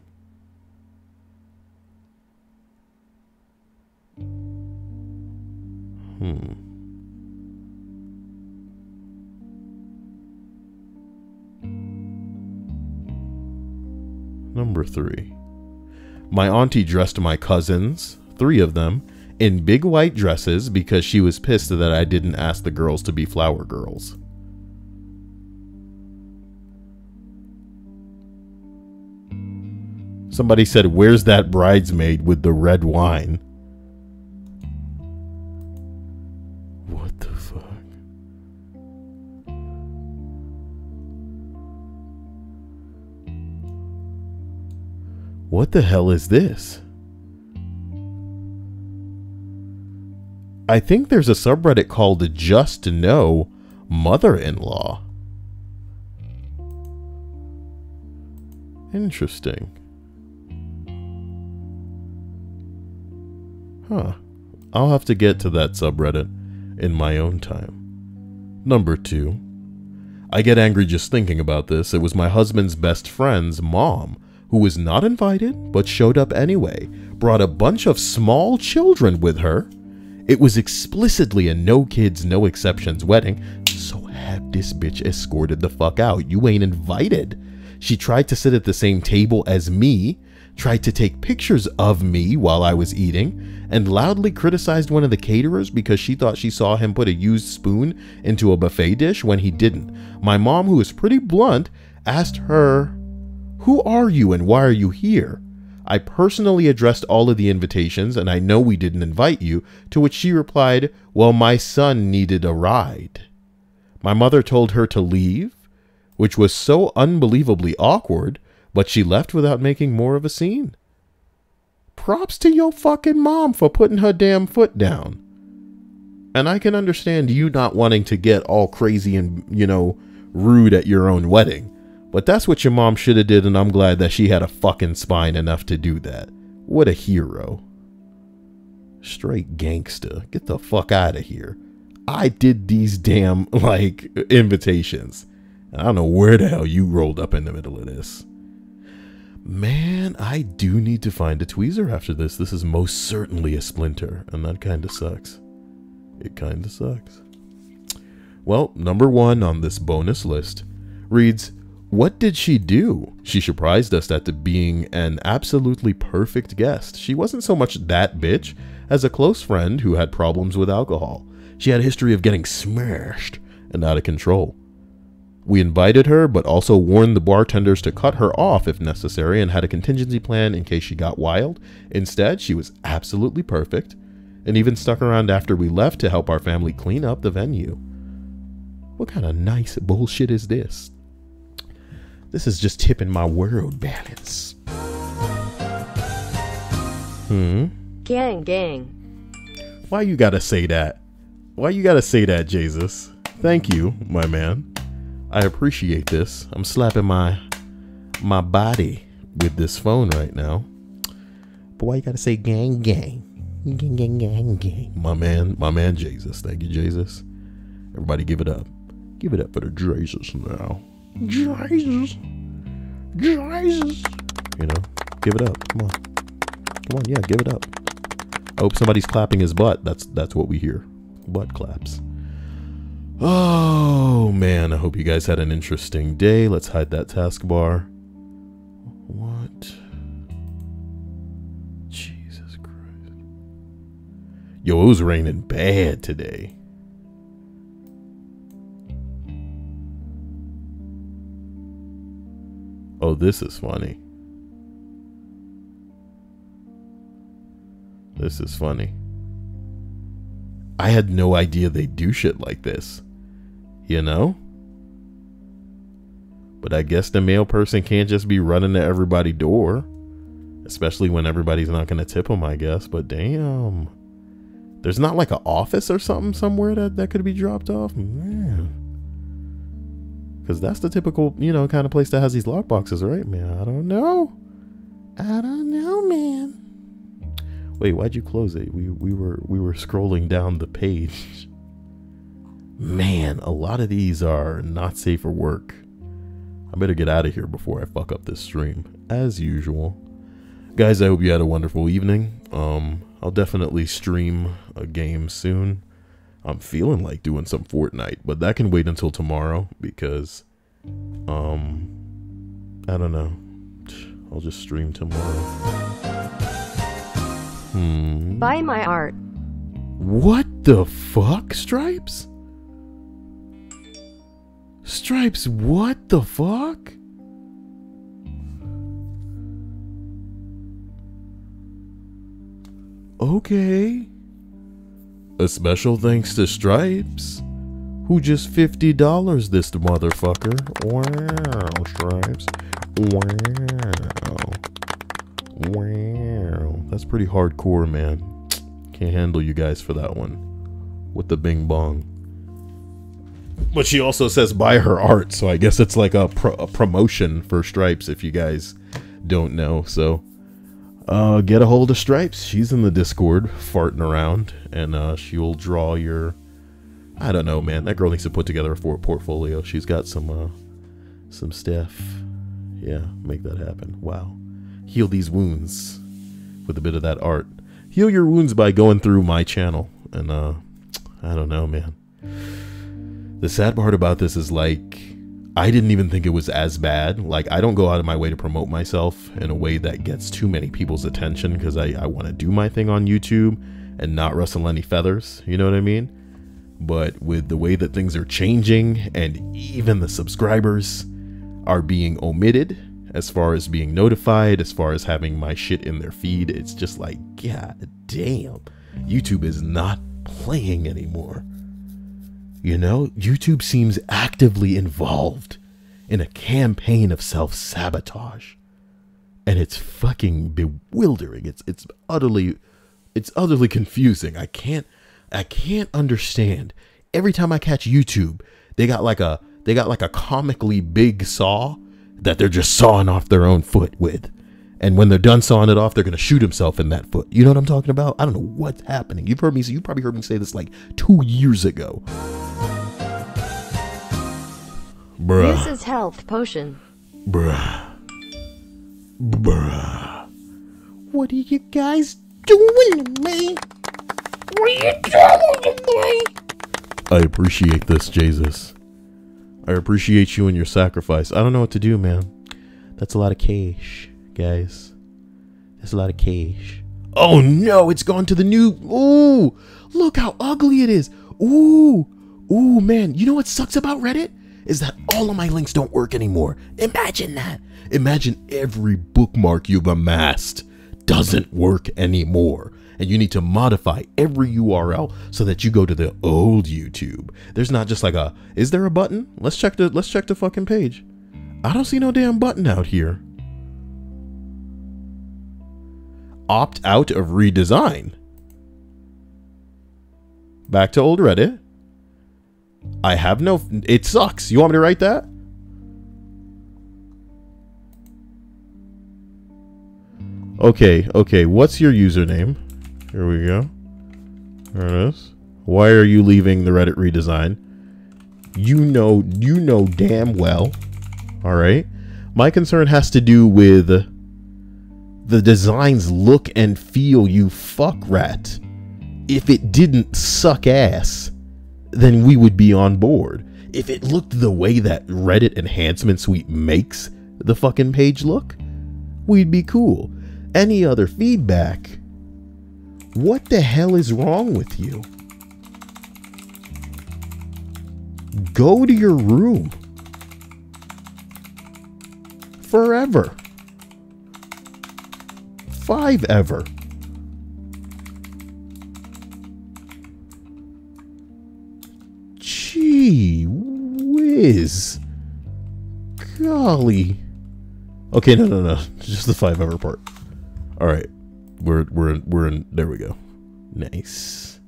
Number 3. My auntie dressed my cousins, 3 of them, in big white dresses because she was pissed that I didn't ask the girls to be flower girls. Somebody said, "Where's that bridesmaid with the red wine?" What the fuck? What the hell is this? I think there's a subreddit called Just to Know Mother-in-Law. Interesting. Huh. I'll have to get to that subreddit in my own time. Number 2. I get angry just thinking about this. It was my husband's best friend's mom, who was not invited but showed up anyway, brought a bunch of small children with her. It was explicitly a no kids, no exceptions wedding, so have this bitch escorted the fuck out. You ain't invited. She tried to sit at the same table as me, tried to take pictures of me while I was eating, and loudly criticized one of the caterers because she thought she saw him put a used spoon into a buffet dish when he didn't. My mom, who was pretty blunt, asked her, "Who are you and why are you here?" I personally addressed all of the invitations and I know we didn't invite you, to which she replied, "Well, my son needed a ride." My mother told her to leave, which was so unbelievably awkward, but she left without making more of a scene. Props to your fucking mom for putting her damn foot down. And I can understand you not wanting to get all crazy and, rude at your own wedding. But that's what your mom should have did, and I'm glad that she had a fucking spine enough to do that. What a hero. Straight gangster. Get the fuck out of here. I did these damn, invitations. I don't know where the hell you rolled up in the middle of this. Man, I do need to find a tweezer after this. This is most certainly a splinter, and that kind of sucks. It kind of sucks. Well, number 1 on this bonus list reads, "What did she do? She surprised us at being an absolutely perfect guest. She wasn't so much that bitch as a close friend who had problems with alcohol. She had a history of getting smashed and out of control. We invited her, but also warned the bartenders to cut her off if necessary and had a contingency plan in case she got wild. Instead, she was absolutely perfect and even stuck around after we left to help our family clean up the venue." What kind of nice bullshit is this? This is just tipping my world balance. Gang, gang. Why you gotta say that? Why you gotta say that, Jesus? Thank you, my man. I appreciate this. I'm slapping my body with this phone right now. But why you gotta say gang, gang? Gang, gang, gang, gang. My man Jesus. Thank you, Jesus. Everybody give it up. Give it up for the Jesus now. Jesus. Jesus. Give it up. Come on, yeah, give it up. I hope somebody's clapping his butt. That's what we hear. Butt claps. Oh, man. I hope you guys had an interesting day. Let's hide that taskbar. What? Jesus Christ. Yo, it was raining bad today. Oh, this is funny. This is funny. I had no idea they do shit like this. But I guess the mail person can't just be running to everybody's door. Especially when everybody's not going to tip them, I guess. But damn. There's not like an office or something somewhere that could be dropped off? Man. Because that's the typical, you know, kind of place that has these lockboxes, right? Man, I don't know. I don't know, man. Wait, why'd you close it? We were scrolling down the page. Man, a lot of these are not safe for work. I better get out of here before I fuck up this stream, as usual. Guys, I hope you had a wonderful evening. I'll definitely stream a game soon. I'm feeling like doing some Fortnite, but that can wait until tomorrow because, I don't know. I'll just stream tomorrow. Buy my art. What the fuck, Stripes? Stripes, what the fuck? Okay. A special thanks to Stripes, who just $50 this motherfucker. Wow, Stripes. Wow. That's pretty hardcore, man. Can't handle you guys for that one. With the bing bong. But she also says buy her art, so I guess it's like a promotion for Stripes if you guys don't know. So get a hold of Stripes. She's in the Discord farting around, and she will draw your, I don't know, man. That girl needs to put together a portfolio. She's got some stuff. Yeah, make that happen. Wow. Heal these wounds with a bit of that art. Heal your wounds by going through my channel. And I don't know, man. The sad part about this is, like, I didn't even think it was as bad. Like, I don't go out of my way to promote myself in a way that gets too many people's attention because I want to do my thing on YouTube and not rustle any feathers. You know what I mean? But with the way that things are changing and even the subscribers are being omitted as far as being notified, as far as having my shit in their feed, it's just like, god damn, YouTube is not playing anymore. You know, YouTube seems actively involved in a campaign of self-sabotage. And it's fucking bewildering. It's utterly confusing. I can't understand. Every time I catch YouTube, they got like a comically big saw that they're just sawing off their own foot with. And when they're done sawing it off, they're gonna shoot himself in that foot. You know what I'm talking about? I don't know what's happening. You probably heard me say this like 2 years ago. Bruh. This is health potion. Bruh. What are you guys doing to me? What are you doing to me? I appreciate this, Jesus. I appreciate you and your sacrifice. I don't know what to do, man. That's a lot of cash, guys. That's a lot of cash. Oh no, it's gone to the new. Ooh, look how ugly it is. Ooh, man. You know what sucks about Reddit? Is that all of my links don't work anymore. Imagine that. Imagine every bookmark you've amassed doesn't work anymore. And you need to modify every URL so that you go to the old YouTube. There's not just like a, is there a button? Let's check the fucking page. I don't see no damn button out here. Opt out of redesign. Back to old Reddit. I have no, it sucks. You want me to write that? Okay, what's your username? Here we go. There it is. Why are you leaving the Reddit redesign? You know damn well. Alright. My concern has to do with the design's look and feel, you fuck rat. If it didn't suck ass, then we would be on board. If it looked the way that Reddit Enhancement Suite makes the fucking page look, we'd be cool. Any other feedback? What the hell is wrong with you? Go to your room. Forever. 5 ever. Gee whiz. Golly. Okay, no. Just the 5 ever part. All right. We're in, there we go. Nice.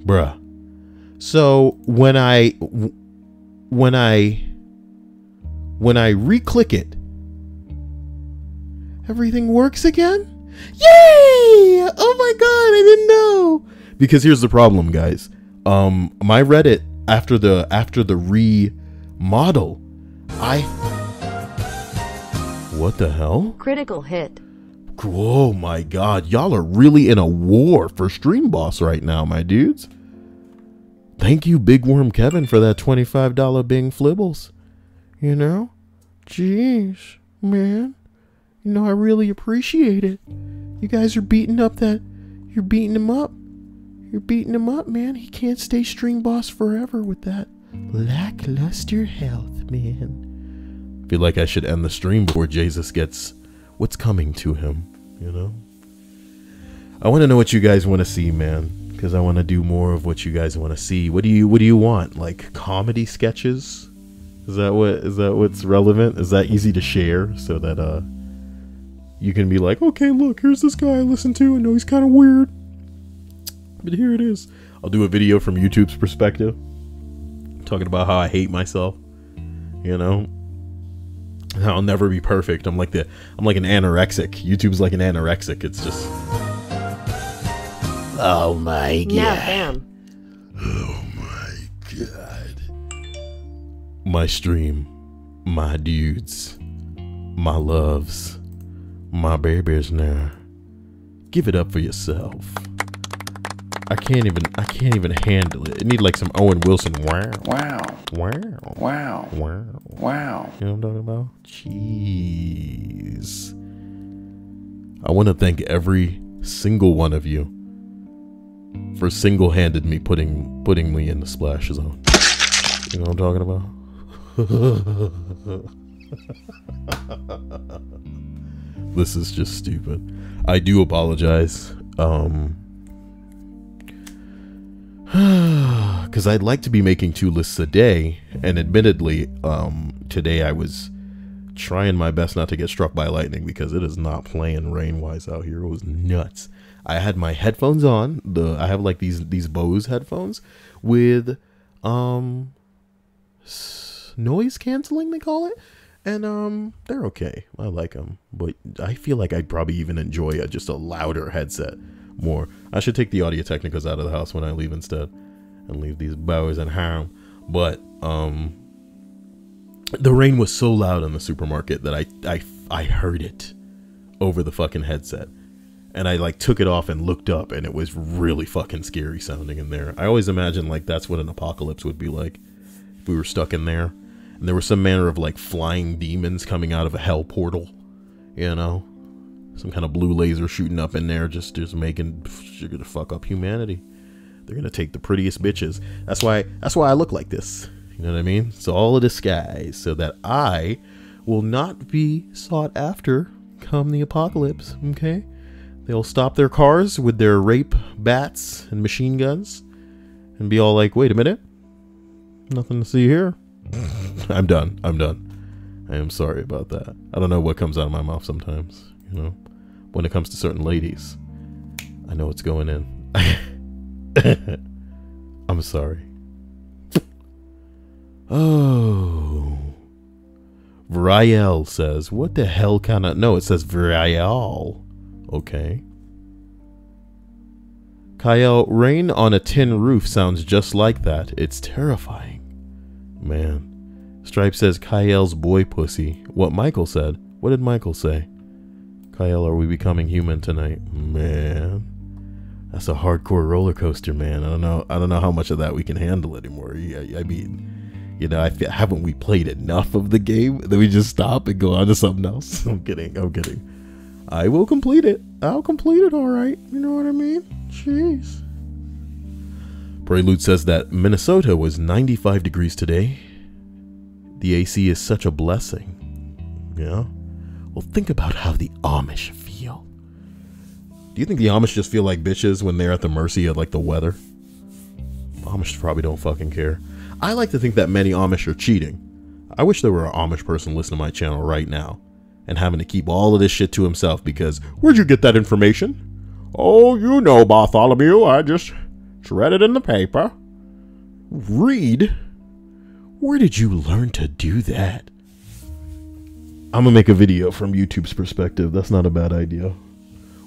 Bruh. So when I re-click it, everything works again? Yay! Oh my god, I didn't know. Because here's the problem, guys. My Reddit after the remodel, what the hell? Critical hit. Oh my god, y'all are really in a war for Stream Boss right now, my dudes. Thank you, Big Worm Kevin, for that $25 Bing Flibbles. You know? Jeez, man. You know, I really appreciate it. You guys are beating up that... You're beating him up. You're beating him up, man. He can't stay Stream Boss forever with that lackluster health, man. I feel like I should end the stream before Jesus gets what's coming to him, you know? I want to know what you guys want to see, man. Because I want to do more of what you guys want to see. What do you want? Like comedy sketches? Is that what's relevant? Is that easy to share so that you can be like, okay, look, here's this guy I listen to. I know he's kind of weird, but here it is. I'll do a video from YouTube's perspective, talking about how I hate myself. You know, I'll never be perfect. I'm like an anorexic. YouTube's like an anorexic. It's just. Oh my god. Now, bam. Oh my god. My stream, my dudes, my loves, my babies now. Give it up for yourself. I can't even handle it. It need like some Owen Wilson. Wow. Wow. Wow. Wow. Wow. Wow. You know what I'm talking about? Jeez. I want to thank every single one of you for single-handed me putting me in the splash zone. You know what I'm talking about? This is just stupid. I do apologize. Because I'd like to be making 2 lists a day, and admittedly, today I was trying my best not to get struck by lightning because it is not playing rain-wise out here. It was nuts. I had my headphones on. I have like these Bose headphones with noise canceling, they call it, and they're okay. I like them, but I feel like I'd probably even enjoy just a louder headset more. I should take the Audio Technicas out of the house when I leave instead, and leave these Bose at home. But the rain was so loud in the supermarket that I heard it over the fucking headset. And I like took it off and looked up, and it was really fucking scary sounding in there. I always imagine like that's what an apocalypse would be like if we were stuck in there, and there was some manner of like flying demons coming out of a hell portal, you know, some kind of blue laser shooting up in there, just making you're gonna fuck up humanity. They're gonna take the prettiest bitches. That's why I look like this. You know what I mean? It's all a disguise so that I will not be sought after come the apocalypse. Okay. They'll stop their cars with their rape bats and machine guns and be all like, wait a minute. Nothing to see here. I'm done. I am sorry about that. I don't know what comes out of my mouth sometimes, you know. When it comes to certain ladies, I know what's going in. I'm sorry. Oh. Vriel says, what the hell kind of... No, it says Vriel. Okay. Kyle, rain on a tin roof sounds just like that. It's terrifying. Man. Stripe says Kyle's boy pussy. What Michael said. What did Michael say? Kyle, are we becoming human tonight? Man. That's a hardcore roller coaster, man. I don't know how much of that we can handle anymore. I mean, you know, haven't we played enough of the game that we just stop and go on to something else? I'm kidding. I will complete it. I'll complete it all right. You know what I mean? Jeez. Prelude says that Minnesota was 95 degrees today. The AC is such a blessing. Yeah? Well, think about how the Amish feel. Do you think the Amish just feel like bitches when they're at the mercy of, like, the weather? Amish probably don't fucking care. I like to think that many Amish are cheating. I wish there were an Amish person listening to my channel right now and having to keep all of this shit to himself because, where'd you get that information? Oh, you know, Bartholomew, I just read it in the paper. Read? Where did you learn to do that? I'm gonna make a video from YouTube's perspective. That's not a bad idea.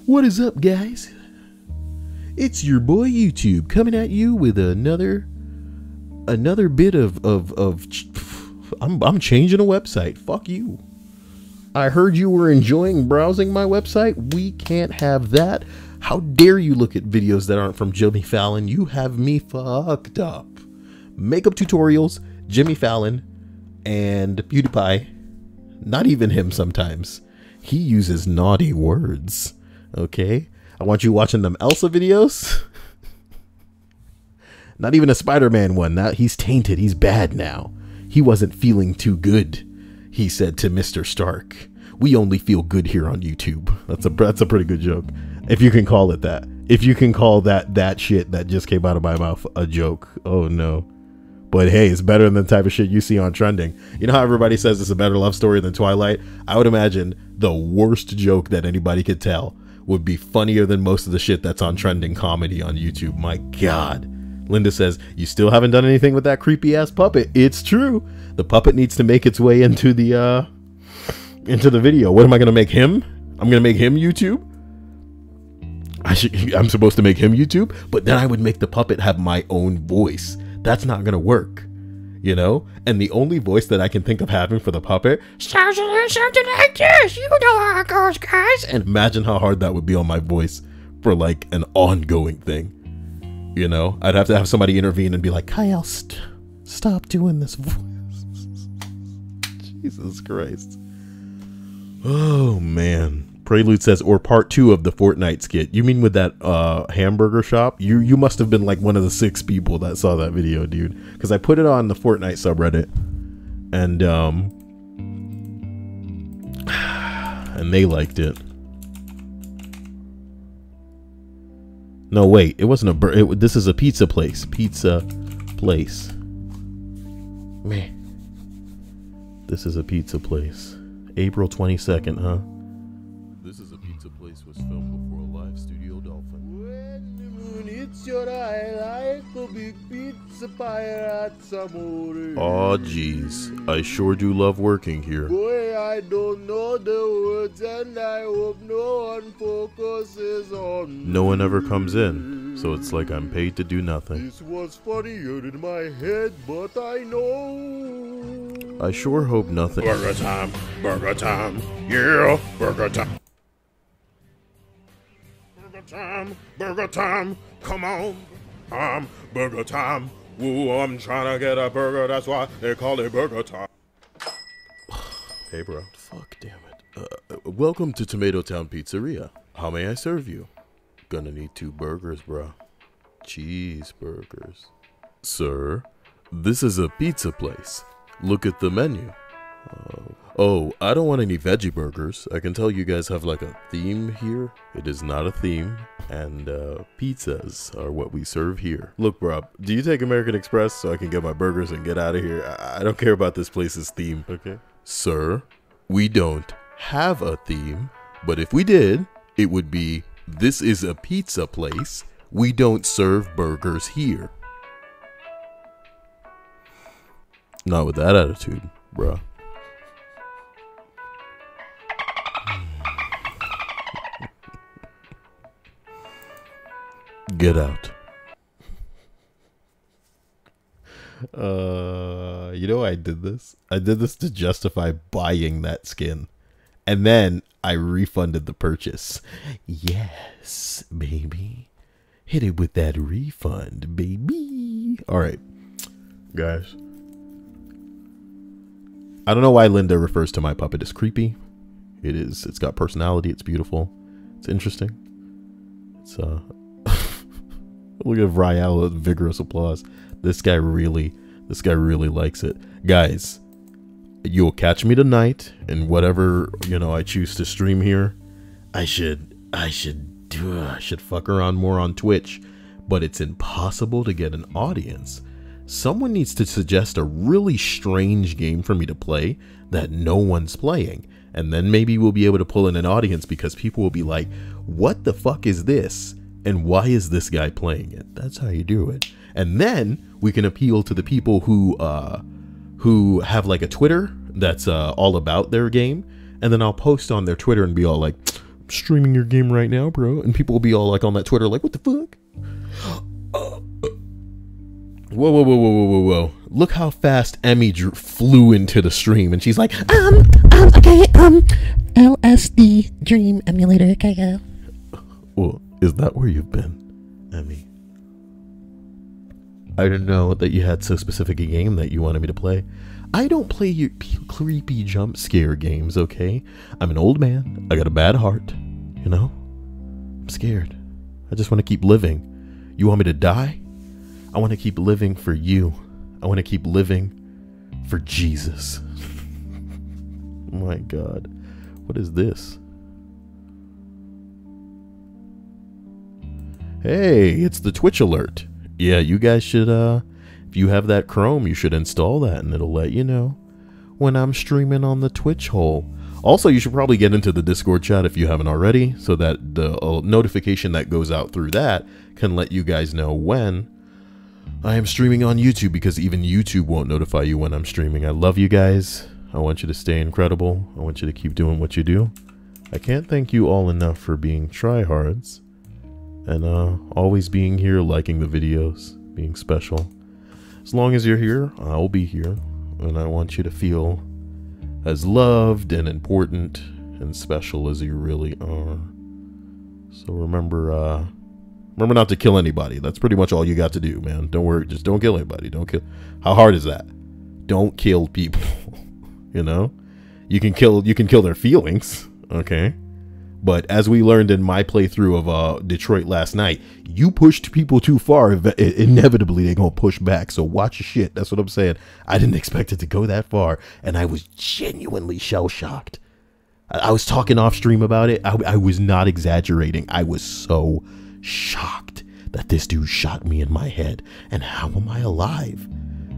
What is up, guys? It's your boy YouTube coming at you with another bit of I'm changing a website. Fuck you. I heard you were enjoying browsing my website. We can't have that. How dare you look at videos that aren't from Jimmy Fallon? You have me fucked up. Makeup tutorials, Jimmy Fallon, and PewDiePie. Not even him sometimes. He uses naughty words. Okay? I want you watching them Elsa videos. Not even a Spider-Man one. Now he's tainted. He's bad now. He wasn't feeling too good, he said to Mr. Stark. We only feel good here on YouTube. That's a pretty good joke. If you can call it that. If you can call that shit that just came out of my mouth a joke. Oh no. But hey, it's better than the type of shit you see on trending. You know how everybody says it's a better love story than Twilight? I would imagine the worst joke that anybody could tell would be funnier than most of the shit that's on trending comedy on YouTube. My God. Linda says, you still haven't done anything with that creepy ass puppet. It's true. The puppet needs to make its way into the video. What am I going to make him? I'm going to make him YouTube? I'm supposed to make him YouTube, but then I would make the puppet have my own voice. That's not going to work, you know? And the only voice that I can think of having for the puppet sounds something like this. You know how it goes, guys. And imagine how hard that would be on my voice for like an ongoing thing. You know, I'd have to have somebody intervene and be like, Kyle, stop doing this voice. Jesus Christ. Oh, man. Prelude says, or part 2 of the Fortnite skit. You mean with that hamburger shop? You must have been like one of the 6 people that saw that video, dude. Because I put it on the Fortnite subreddit. And they liked it. No, wait, it wasn't this is a pizza place. Pizza place. Meh. This is a pizza place. April 22nd, huh? This is a pizza place was filmed before a live studio dolphin. When the moon hits your eye like a big pizza pie at some. Aw, geez. I sure do love working here. Boy, I don't know the words and I hope no one focuses on me. No one ever comes in, so it's like I'm paid to do nothing. This was funnier in my head, but I know. I sure hope nothing. Burger time, yeah, burger time. Burger time, come on, burger time. Ooh, I'm trying to get a burger, that's why they call it burger time. Hey, bro. Fuck, damn it. Welcome to Tomato Town Pizzeria. How may I serve you? Gonna need 2 burgers, bro. Cheeseburgers. Sir, this is a pizza place. Look at the menu. Oh, I don't want any veggie burgers. I can tell you guys have like a theme here. It is not a theme, and pizzas are what we serve here. Look, bro, do you take American Express so I can get my burgers and get out of here? I don't care about this place's theme, okay? Sir, we don't have a theme, but if we did, it would be, this is a pizza place. We don't serve burgers here. Not with that attitude, bro. Get out. You know I did this? I did this to justify buying that skin. And then I refunded the purchase. Yes, baby. Hit it with that refund, baby. Alright, guys. I don't know why Linda refers to my puppet as creepy. It is. It's got personality. It's beautiful. It's interesting. It's look at Ryal with vigorous applause. This guy really likes it. Guys, you'll catch me tonight in whatever, you know, I choose to stream here. I should fuck around more on Twitch, but it's impossible to get an audience. Someone needs to suggest a really strange game for me to play that no one's playing. And then maybe we'll be able to pull in an audience because people will be like, what the fuck is this? And why is this guy playing it? That's how you do it. And then we can appeal to the people who have like a Twitter that's all about their game. And then I'll post on their Twitter and be all like, I'm streaming your game right now, bro. And people will be all like on that Twitter like, what the fuck? Whoa. Look how fast Emmy flew into the stream. And she's like, okay, LSD Dream Emulator, okay, well, is that where you've been, Emmy? I didn't know that you had so specific a game that you wanted me to play. I don't play your creepy jump scare games, okay? I'm an old man. I got a bad heart, you know? I'm scared. I just want to keep living. You want me to die? I want to keep living for you. I want to keep living for Jesus. Oh my God. What is this? Hey, it's the Twitch alert. Yeah, you guys should, if you have that Chrome, you should install that and it'll let you know when I'm streaming on the Twitch hole. Also, you should probably get into the Discord chat if you haven't already, so that the notification that goes out through that can let you guys know when I am streaming on YouTube, because even YouTube won't notify you when I'm streaming. I love you guys. I want you to stay incredible. I want you to keep doing what you do. I can't thank you all enough for being tryhards and always being here, liking the videos, being special. As long as you're here, I'll be here, and I want you to feel as loved and important and special as you really are. So remember not to kill anybody. That's pretty much all you got to do, man. Don't worry, just don't kill anybody. Don't kill. How hard is that? Don't kill people. You know? You can kill their feelings, okay? But as we learned in my playthrough of Detroit last night, you pushed people too far, inevitably they're gonna push back. So watch your shit. That's what I'm saying. I didn't expect it to go that far, and I was genuinely shell-shocked. I was talking off stream about it. I was not exaggerating. I was so shocked that this dude shot me in my head. And how am I alive?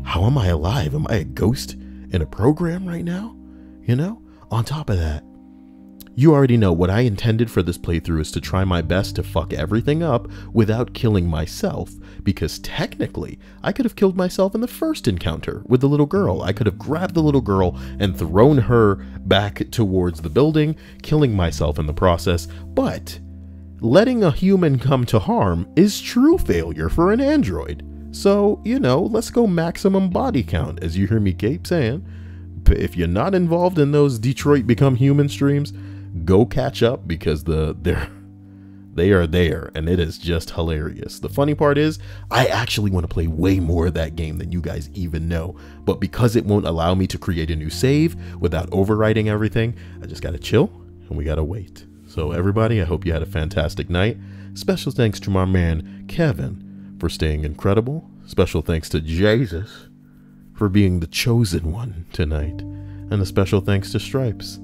How am I alive? Am I a ghost in a program right now? You know? On top of that, you already know what I intended for this playthrough is to try my best to fuck everything up without killing myself, because technically I could have killed myself in the first encounter with the little girl. I could have grabbed the little girl and thrown her back towards the building, killing myself in the process. But letting a human come to harm is true failure for an android. So, you know, let's go maximum body count, as you hear me keep saying. If you're not involved in those Detroit Become Human streams, go catch up, because they are there, and it is just hilarious. The funny part is, I actually want to play way more of that game than you guys even know, but because it won't allow me to create a new save without overwriting everything, I just gotta chill, and we gotta wait. So everybody, I hope you had a fantastic night. Special thanks to my man, Kevin, for staying incredible. Special thanks to Jesus for being the chosen one tonight. And a special thanks to Stripes.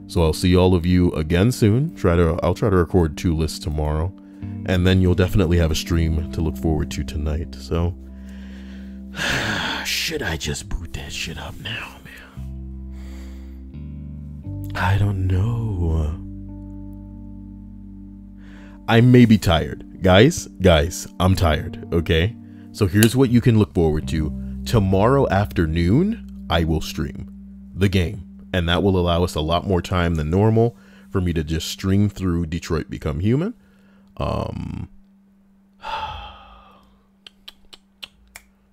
So I'll see all of you again soon. I'll try to record 2 lists tomorrow. And then you'll definitely have a stream to look forward to tonight. So, should I just boot that shit up now, man? I don't know. I may be tired. Guys, I'm tired, okay? So here's what you can look forward to. Tomorrow afternoon, I will stream the game. And that will allow us a lot more time than normal for me to just stream through Detroit Become Human.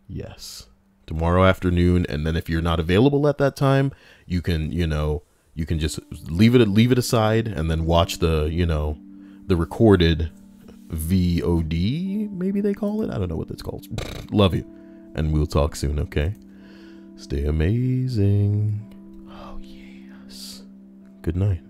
Yes. Tomorrow afternoon. And then if you're not available at that time, you can, you can just leave it aside and then watch the, the recorded VOD, maybe they call it. I don't know what it's called. Love you. And we'll talk soon, okay? Stay amazing. Oh, yes. Good night.